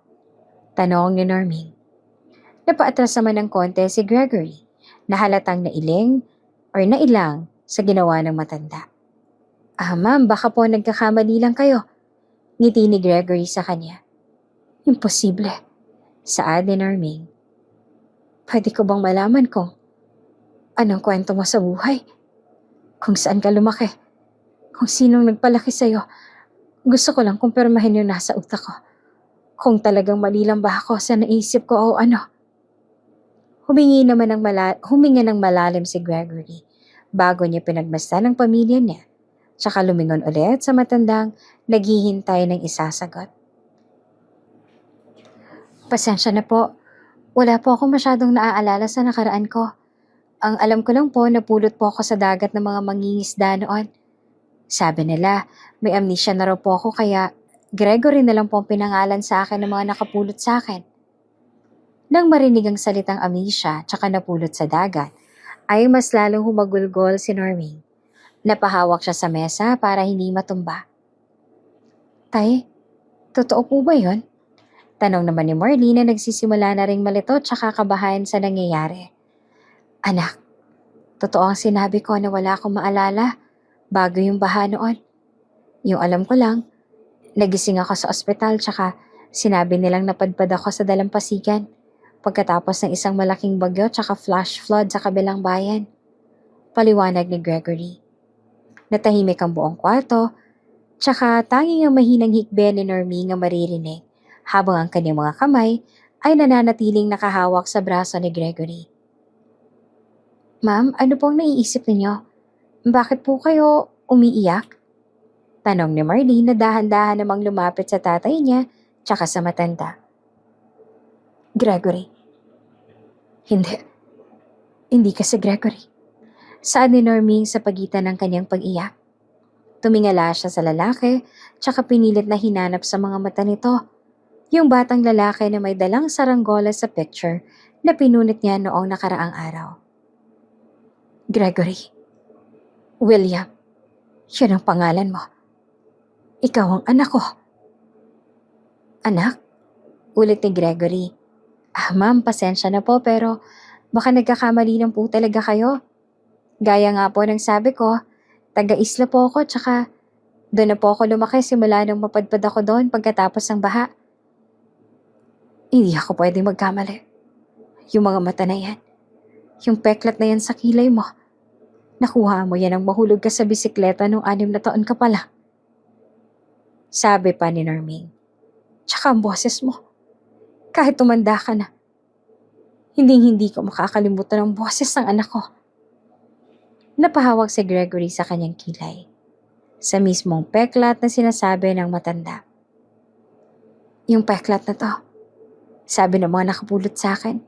A: Tanong ni Norming. Napaatras naman ng konti si Gregory na halatang nailing or nailang sa ginawa ng matanda. Ma'am, baka po nagkakamali lang kayo. Ngiti ni Gregory sa kanya. Imposible. Saad ni Norming. Pwede ko bang malaman kung anong kwento mo sa buhay? Kung saan ka lumaki? Kung sinong nagpalaki sa'yo? Gusto ko lang kumpirmahin yung nasa utak ko. Kung talagang mali lang ba ako sa naisip ko o ano. Huminga ng malalim si Gregory bago niya pinagmasdan ng pamilya niya. Tsaka lumingon ulit sa matandang naghihintay ng isasagot. Pasensya na po. Wala po ako masyadong naaalala sa nakaraan ko. Ang alam ko lang po, napulot po ako sa dagat ng mga mangingisda noon. Sabi nila, may amnesia na raw po ako kaya Gregory na lang po ang pinangalan sa akin ng mga nakapulot sa akin. Nang marinig ang salitang amnesia tsaka napulot sa dagat, ay mas lalong humagulgol si Norming. Napahawak siya sa mesa para hindi matumba. Tay, totoo po ba yun? Tanong naman ni Marlene na nagsisimula na ring malito tsaka kabahan sa nangyayari. Anak, totoo ang sinabi ko na wala akong maalala bago yung baha noon. Yung alam ko lang, nagising ako sa ospital tsaka sinabi nilang napadpad ako sa dalampasigan pagkatapos ng isang malaking bagyo tsaka flash flood sa kabilang bayan. Paliwanag ni Gregory. Natahimik ang buong kwarto, tsaka tanging ang mahinang hikbe ni Norming ang maririnig habang ang kanyang mga kamay ay nananatiling nakahawak sa braso ni Gregory. Ma'am, ano pong naiisip ninyo? Bakit po kayo umiiyak? Tanong ni Marlene na dahan-dahan namang lumapit sa tatay niya tsaka sa matanda. Gregory. Hindi kasi Gregory. Saad ni Norming sa pagitan ng kanyang pag-iyak. Tumingala siya sa lalaki, tsaka pinilit na hinanap sa mga mata nito. Yung batang lalaki na may dalang saranggola sa picture na pinunit niya noong nakaraang araw. Gregory. William. Yun ang pangalan mo. Ikaw ang anak ko. Anak? Ulit ni Gregory. Ma'am, pasensya na po pero baka nagkakamali lang po talaga kayo. Gaya nga po ng sabi ko, taga-isla po ako tsaka doon na po ako lumaki simula nung mapadpad ako doon pagkatapos ng baha. Hindi ako pwedeng magkamali. Yung mga mata na yan, yung peklat na yan sa kilay mo, nakuha mo yan ang mahulog ka sa bisikleta nung 6 na taon ka pa lang. Sabi pa ni Norming. Tsaka ang boses mo, kahit tumanda ka na, hindi ko makakalimutan ang boses ng anak ko. Napahawak si Gregory sa kanyang kilay, sa mismong peklat na sinasabi ng matanda. Yung peklat na to, sabi ng mga nakapulot sa akin,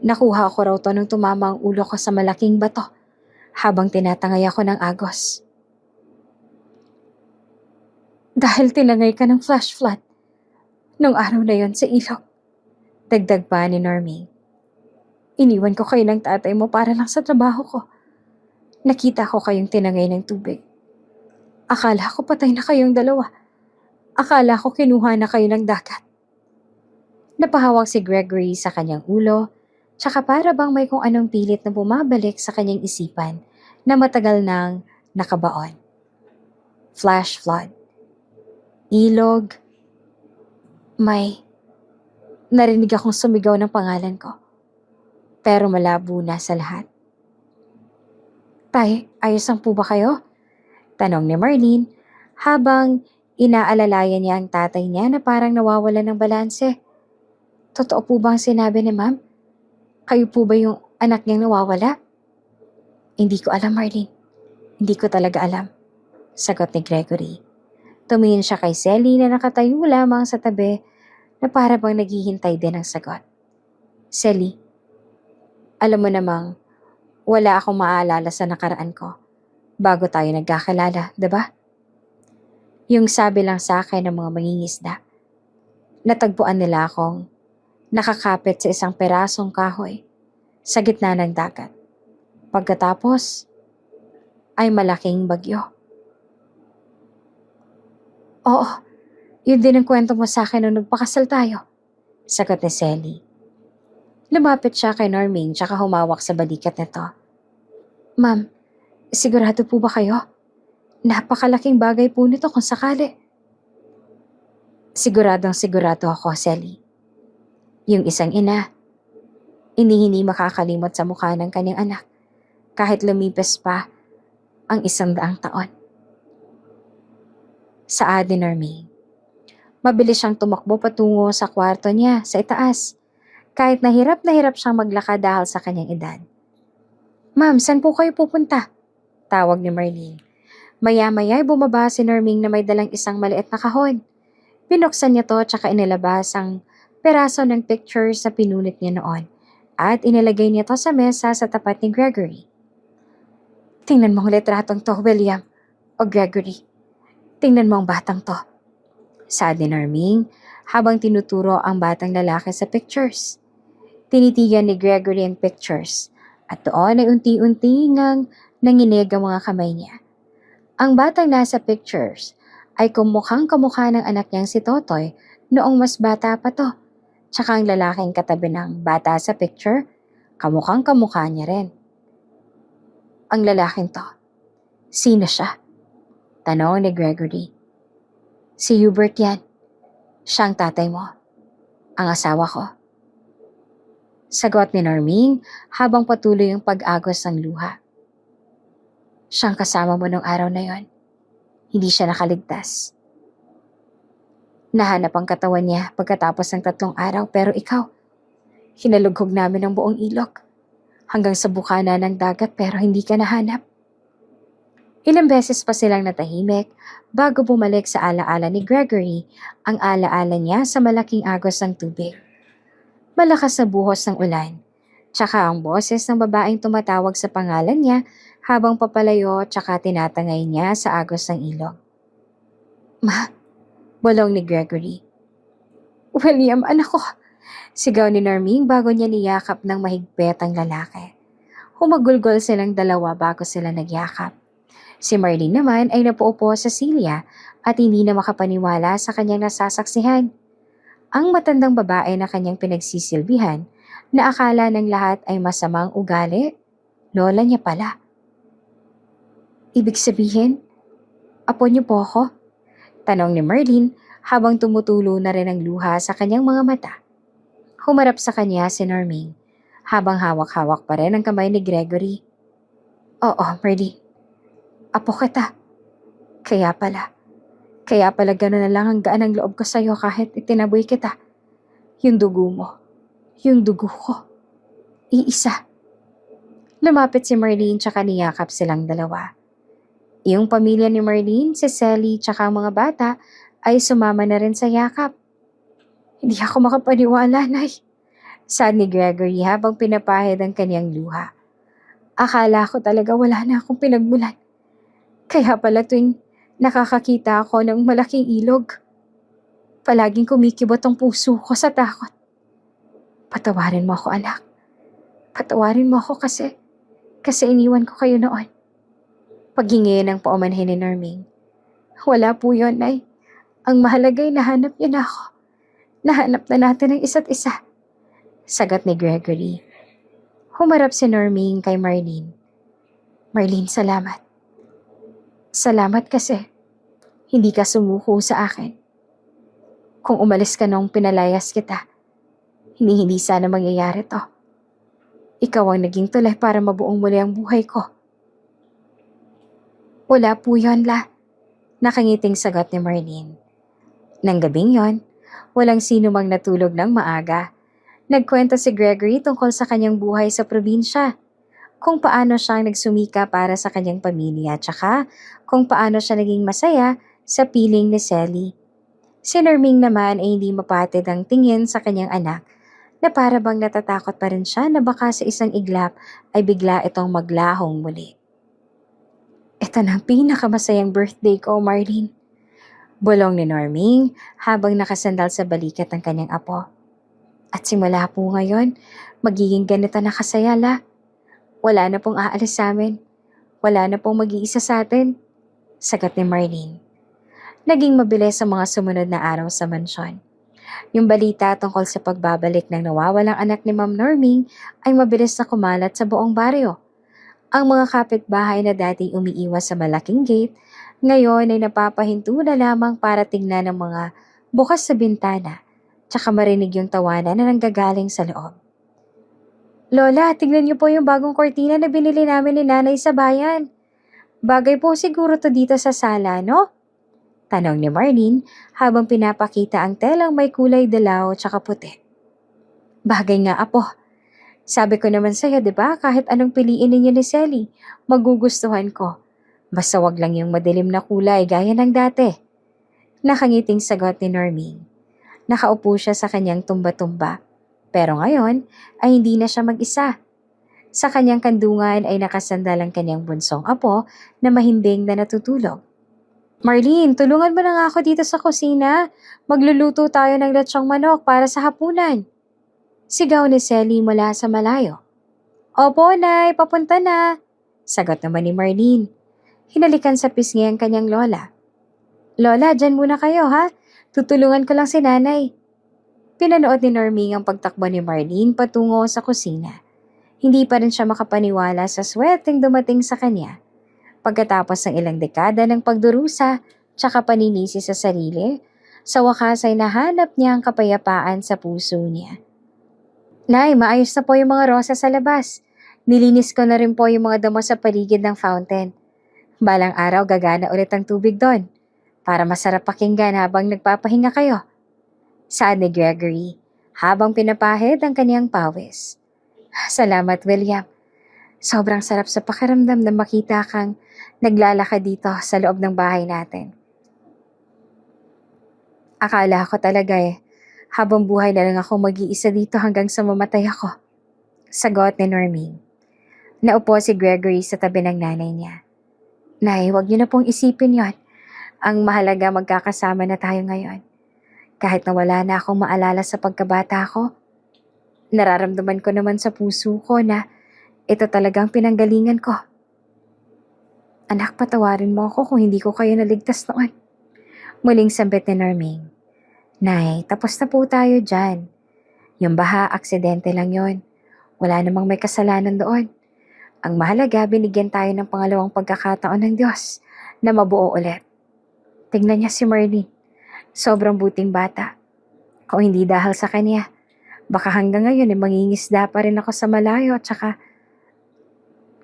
A: nakuha ko raw to nung tumama ang ulo ko sa malaking bato habang tinatangay ako ng agos. Dahil tinangay ka ng flash flood nung araw na yon sa ilog. Dagdag pa ni Norming. Iniwan ko kayo ng tatay mo para lang sa trabaho ko. Nakita ko kayong tinangay ng tubig. Akala ko patay na kayong dalawa. Akala ko kinuha na kayo ng dagat. Napahawak si Gregory sa kanyang ulo, tsaka para bang may kung anong pilit na bumabalik sa kanyang isipan na matagal nang nakabaon. Flash flood. Ilog. Narinig akong sumigaw ng pangalan ko. Pero malabo na sa lahat. Tay, ayos lang po ba kayo? Tanong ni Marlene habang inaalalayan niya ang tatay niya na parang nawawalan ng balanse. Totoo po ba ang sinabi ni Ma'am? Kayo po ba yung anak niyang nawawala? Hindi ko alam, Marlene. Hindi ko talaga alam. Sagot ni Gregory. Tumingin siya kay Selly na nakatayo lamang sa tabi na para bang naghihintay din ng sagot. Selly, alam mo namang wala akong maaalala sa nakaraan ko bago tayo nagkakilala, diba? Yung sabi lang sa akin ng mga mangingisda, natagpuan nila akong nakakapit sa isang perasong kahoy sa gitna ng dagat. Pagkatapos ay malaking bagyo. Oo, yun din ang kwento mo sa akin nung nagpakasal tayo, sagot ni Selly. Lumapit siya kay Norming tsaka humawak sa balikat nito. Ma'am, sigurado po ba kayo? Napakalaking bagay po nito kung sakali. Siguradong sigurado ako, Selly. Yung isang ina, hindi makakalimot sa mukha ng kanyang anak kahit lumipas pa ang 100 taon. Saad ni Norming. Mabilis siyang tumakbo patungo sa kwarto niya sa itaas, kahit na hirap siyang maglakad dahil sa kanyang edad. Ma'am, saan po kayo pupunta? Tawag ni Marlene. Maya-maya ay bumaba si Norming na may dalang isang maliit na kahon. Binuksan niya to tsaka inilabas ang peraso ng pictures na pinunit niya noon at inilagay niya to sa mesa sa tapat ni Gregory. Tingnan mo ang litratong to, William. O Gregory, tingnan mo ang batang to. Saad ni Norming habang tinuturo ang batang lalaki sa pictures. Tinitigan ni Gregory ang pictures at doon ay unti-unti ngang nanginig ang mga kamay niya. Ang batang nasa pictures ay kumukhang kamukha ng anak niyang si Totoy noong mas bata pa to. Tsaka ang lalaking katabi ng bata sa picture, kamukhang kamukha niya rin. Ang lalaking to, sino siya? Tanong ni Gregory. Si Hubert yan. Siya ang tatay mo. Ang asawa ko. Sagot ni Norming habang patuloy ang pag-agos ng luha. Siyang kasama mo nung araw na yon. Hindi siya nakaligtas. Nahanap ang katawan niya pagkatapos ng 3 araw pero ikaw, hinalughog namin ang buong ilog. Hanggang sa bukana ng dagat pero hindi ka nahanap. Ilang beses pa silang natahimik bago bumalik sa alaala ni Gregory ang alaala niya sa malaking agos ng tubig. Malakas na buhos ng ulan, tsaka ang boses ng babaeng tumatawag sa pangalan niya habang papalayo tsaka tinatangay niya sa agos ng ilog. Ma, bulong ni Gregory. William, anak ko! Sigaw ni Norming bago niya niyakap ng mahigpit ang lalaki. Humagulgol silang dalawa bago sila nagyakap. Si Marlene naman ay napaupo sa silya at hindi na makapaniwala sa kanyang nasasaksihan. Ang matandang babae na kanyang pinagsisilbihan na akala ng lahat ay masamang ugali, lola niya pala. Ibig sabihin, apo niyo po ako? Tanong ni Marlene habang tumutulo na rin ang luha sa kanyang mga mata. Humarap sa kanya si Norming habang hawak-hawak pa rin ang kamay ni Gregory. Oo, Marlene. Apo kita. Kaya pala gano'n na lang ang gaan ang loob ko sa'yo kahit itinaboy kita. Yung dugo mo, yung dugo ko. Iisa. Lumapit si Marlene tsaka niyakap silang dalawa. Yung pamilya ni Marlene, si Sally tsaka ang mga bata ay sumama na rin sa yakap. Hindi ako makapaniwala, Nay. Saad ni Gregory habang pinapahid ang kanyang luha. Akala ko talaga wala na akong pinagmulan. Kaya pala tuwing nakakakita ako ng malaking ilog, palaging kumikibot ang puso ko sa takot. Patawarin mo ako, anak. Patawarin mo ako kasi iniwan ko kayo noon. Paghingi ng paumanhin ni Norming. Wala po yun, Nay. Ang mahalaga'y nahanap niyo na ako. Nahanap na natin ang isa't isa. Sagot ni Gregory. Humarap si Norming kay Marlene. Marlene, salamat. Salamat kasi hindi ka sumuko sa akin. Kung umalis ka nung pinalayas kita, hindi sana mangyayari to. Ikaw ang naging tulay para mabuong muli ang buhay ko. Wala po yun, La. Nakangiting sagot ni Marlene. Nang gabing yon, walang sino mang natulog ng maaga. Nagkwento si Gregory tungkol sa kanyang buhay sa probinsya. Kung paano siyang nagsumika para sa kanyang pamilya tsaka kung paano siya naging masaya sa piling ni Sally. Si Norming naman ay hindi mapatid ang tingin sa kanyang anak na para bang natatakot pa rin siya na baka sa isang iglap ay bigla itong maglahong muli. Ito na ang pinakamasayang birthday ko, Marlene. Bulong ni Norming habang nakasandal sa balikat ng kanyang apo. At simula po ngayon, magiging ganito na kasaya, La. Wala na pong aalis sa amin. Wala na pong mag-iisa sa atin. Sagot ni Marlene. Naging mabilis ang mga sumunod na araw sa mansyon. Yung balita tungkol sa pagbabalik ng nawawalang anak ni Ma'am Norming ay mabilis na kumalat sa buong baryo. Ang mga kapitbahay na dating umiiwas sa malaking gate, ngayon ay napapahinto na lamang para tingnan ng mga bukas sa bintana, tsaka marinig yung tawanan na nanggagaling sa loob. Lola, tignan niyo po yung bagong kortina na binili namin ni Nanay sa bayan. Bagay po siguro to dito sa sala, no? Tanong ni Marlene habang pinapakita ang telang may kulay dilaw tsaka puti. Bagay nga, apo. Sabi ko naman sa'yo, di ba? Kahit anong piliin ninyo ni Selly, magugustuhan ko. Basta wag lang yung madilim na kulay gaya ng dati. Nakangiting sagot ni Normie. Nakaupo siya sa kanyang tumba-tumba. Pero ngayon ay hindi na siya mag-isa. Sa kanyang kandungan ay nakasandal ang kanyang bunsong apo na mahimbing na natutulog. Marlene, tulungan mo na nga ako dito sa kusina. Magluluto tayo ng lechong manok para sa hapunan. Sigaw ni Selly mula sa malayo. Opo, Nay, papunta na. Sagot naman ni Marlene. Hinalikan sa pisngi ang kanyang lola. Lola, dyan muna kayo ha. Tutulungan ko lang si Nanay. Pinanood ni Normie ang pagtakbo ni Marlene patungo sa kusina. Hindi pa rin siya makapaniwala sa swerteng dumating sa kanya. Pagkatapos ng ilang dekada ng pagdurusa, tsaka paninisi sa sarili, sa wakas ay nahanap niya ang kapayapaan sa puso niya. Nay, maayos na po yung mga rosas sa labas. Nilinis ko na rin po yung mga damo sa paligid ng fountain. Balang araw gagana ulit ang tubig doon para masarap pakinggan habang nagpapahinga kayo. Saad ni Gregory habang pinapahid ang kaniyang pawis. Salamat, William. Sobrang sarap sa pakiramdam na makita kang naglalakad dito sa loob ng bahay natin. Akala ko talaga habang buhay na lang ako mag-iisa dito hanggang sa mamatay ako. Sagot ni Normie. Naupo si Gregory sa tabi ng nanay niya. Nay, huwag niyo na pong isipin yon. Ang mahalaga magkakasama na tayo ngayon. Kahit na wala na akong maalala sa pagkabata ko, nararamdaman ko naman sa puso ko na ito talagang pinanggalingan ko. Anak, patawarin mo ako kung hindi ko kayo naligtas noon. Muling sambit ni Normie. Nay, tapos na po tayo dyan. Yung baha, aksidente lang yon. Wala namang may kasalanan doon. Ang mahalaga, binigyan tayo ng pangalawang pagkakataon ng Diyos na mabuo ulit. Tingnan niya si Marlene. Sobrang buting bata. Kung hindi dahil sa kanya, baka hanggang ngayon mangingisda pa rin ako sa malayo at saka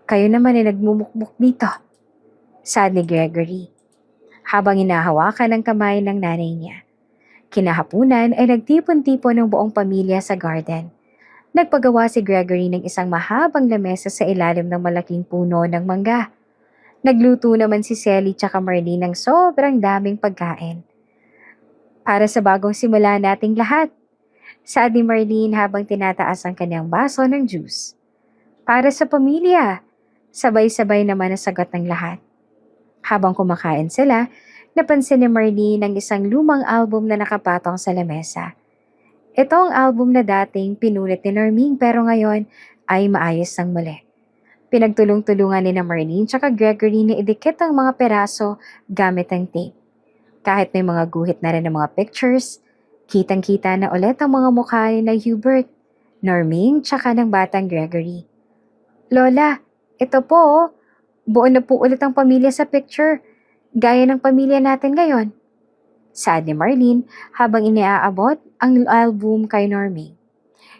A: kayo naman nagmumukmuk dito. Saad ni Gregory. Habang inahawakan ang kamay ng nanay niya. Kinahapunan ay nagtipon-tipon ng buong pamilya sa garden. Nagpagawa si Gregory ng isang mahabang lamesa sa ilalim ng malaking puno ng mangga. Nagluto naman si Selly tsaka Marlene ng sobrang daming pagkain. Para sa bagong simula nating lahat, saad ni Marlene habang tinataas ang kanyang baso ng juice. Para sa pamilya, sabay-sabay naman ang sagot ng lahat. Habang kumakain sila, napansin ni Marlene ang isang lumang album na nakapatong sa lamesa. Ito ang album na dating pinulit ni Normie pero ngayon ay maayos ng muli. Pinagtulong-tulungan ni Marlene tsaka Gregory na idikit ang mga peraso gamit ang tape. Kahit may mga guhit na rin ng mga pictures, kitang-kita na ulit ang mga mukha ni na Hubert, Normie tsaka ng batang Gregory. Lola, ito po, buo na po ulit ang pamilya sa picture. Gaya ng pamilya natin ngayon. Saad ni Marlene habang iniaabot ang album kay Normie.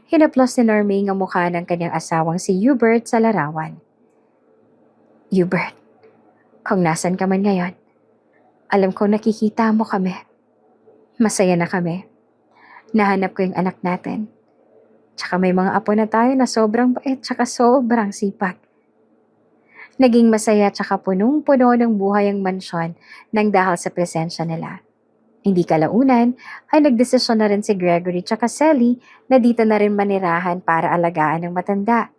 A: Hinaplos ni Normie ang mukha ng kanyang asawang si Hubert sa larawan. Hubert, kung nasan ka man ngayon, alam ko nakikita mo kami. Masaya na kami. Nahanap ko yung anak natin. Tsaka may mga apo na tayo na sobrang bait tsaka sobrang sipag. Naging masaya tsaka punong-puno ng buhay ang mansyon nang dahil sa presensya nila. Hindi kalaunan ay nagdesisyon na rin si Gregory tsaka Selly na dito na rin manirahan para alagaan ng matanda.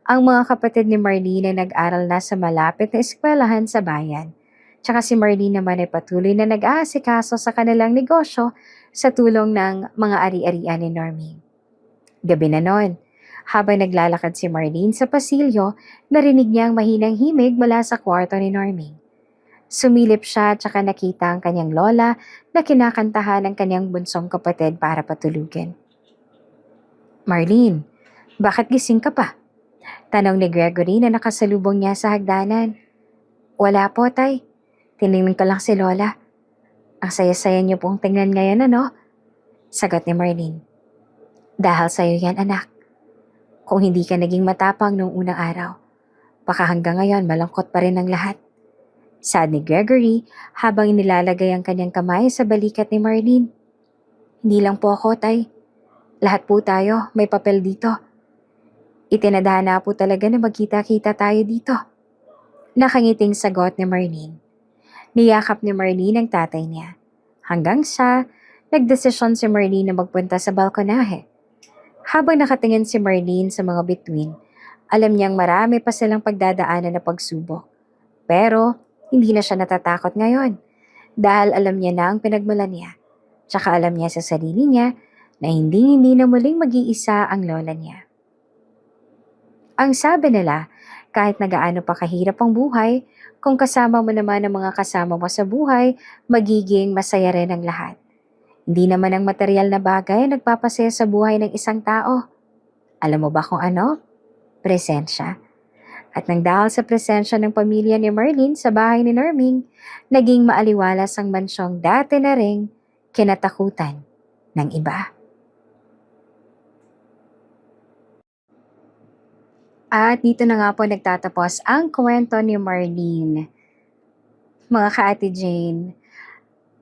A: Ang mga kapatid ni Marlene ay nag-aral na sa malapit na eskwelahan sa bayan. Tsaka si Marlene naman ay patuloy na nag-aasikaso sa kanilang negosyo sa tulong ng mga ari-arian ni Normie. Gabi na noon. Habang naglalakad si Marlene sa pasilyo, narinig niya ang mahinang himig mula sa kwarto ni Normie. Sumilip siya at saka nakita ang kanyang lola na kinakantahan ng kanyang bunsong kapatid para patulugin. Marlene, bakit gising ka pa? Tanong ni Gregory na nakasalubong niya sa hagdanan. Wala po, tay. Tiningnan ko lang si lola. Ang saya-saya niyo pong tingnan ngayon, ano? Sagot ni Marlene. Dahil sa'yo yan, anak. Kung hindi ka naging matapang noong unang araw, baka hanggang ngayon malungkot pa rin ang lahat. Saad ni Gregory habang inilalagay ang kanyang kamay sa balikat ni Marlene. Hindi lang po ako, tay. Lahat po tayo, may papel dito. Itinadhana po talaga na magkita-kita tayo dito. Nakangiting sagot ni Marlene. Niyakap ni Marlene ang tatay niya. Hanggang sa nagdesisyon si Marlene na magpunta sa balkonahe. Habang nakatingin si Marlene sa mga bituin, alam niyang marami pa silang pagdadaanan na pagsubok. Pero hindi na siya natatakot ngayon dahil alam niya na ang pinagmulan niya. Tsaka alam niya sa sarili niya na hindi na muling mag-iisa ang lola niya. Ang sabi nila, kahit nagaano pa kahirap ang buhay, kung kasama mo naman ang mga kasama mo sa buhay, magiging masaya rin ang lahat. Hindi naman ang material na bagay ang nagpapasaya sa buhay ng isang tao. Alam mo ba kung ano? Presensya. At nang dahil sa presensya ng pamilya ni Marlene sa bahay ni Norming, naging maaliwalas ang mansyong dati na ring kinatakutan ng iba. At dito na nga po nagtatapos ang kwento ni Marlene. Mga ka-Ate Jane,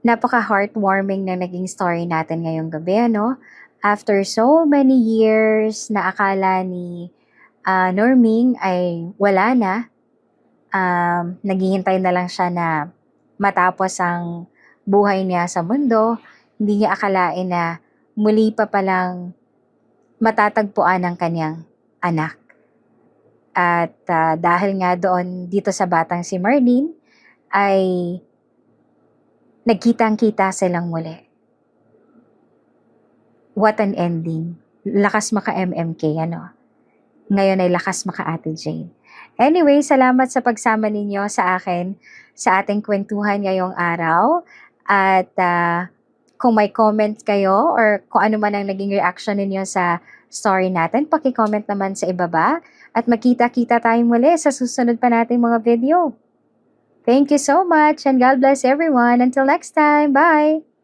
A: napaka-heartwarming na naging story natin ngayong gabi, ano? After so many years na akala ni Norming ay wala na, naghihintay na lang siya na matapos ang buhay niya sa mundo, hindi niya akalain na muli pa palang matatagpuan ang kanyang anak. At dahil nga doon dito sa batang si Marlene, ay nagkitang-kita silang muli. What an ending. Lakas maka-MMK, ano? Ngayon ay lakas maka-Ate Jane. Anyway, salamat sa pagsama ninyo sa akin sa ating kwentuhan ngayong araw. At kung may comment kayo or kung ano man ang naging reaction ninyo sa story natin, paki-comment naman sa ibaba. At magkita-kita tayong muli sa susunod pa nating mga video. Thank you so much and God bless everyone. Until next time, bye!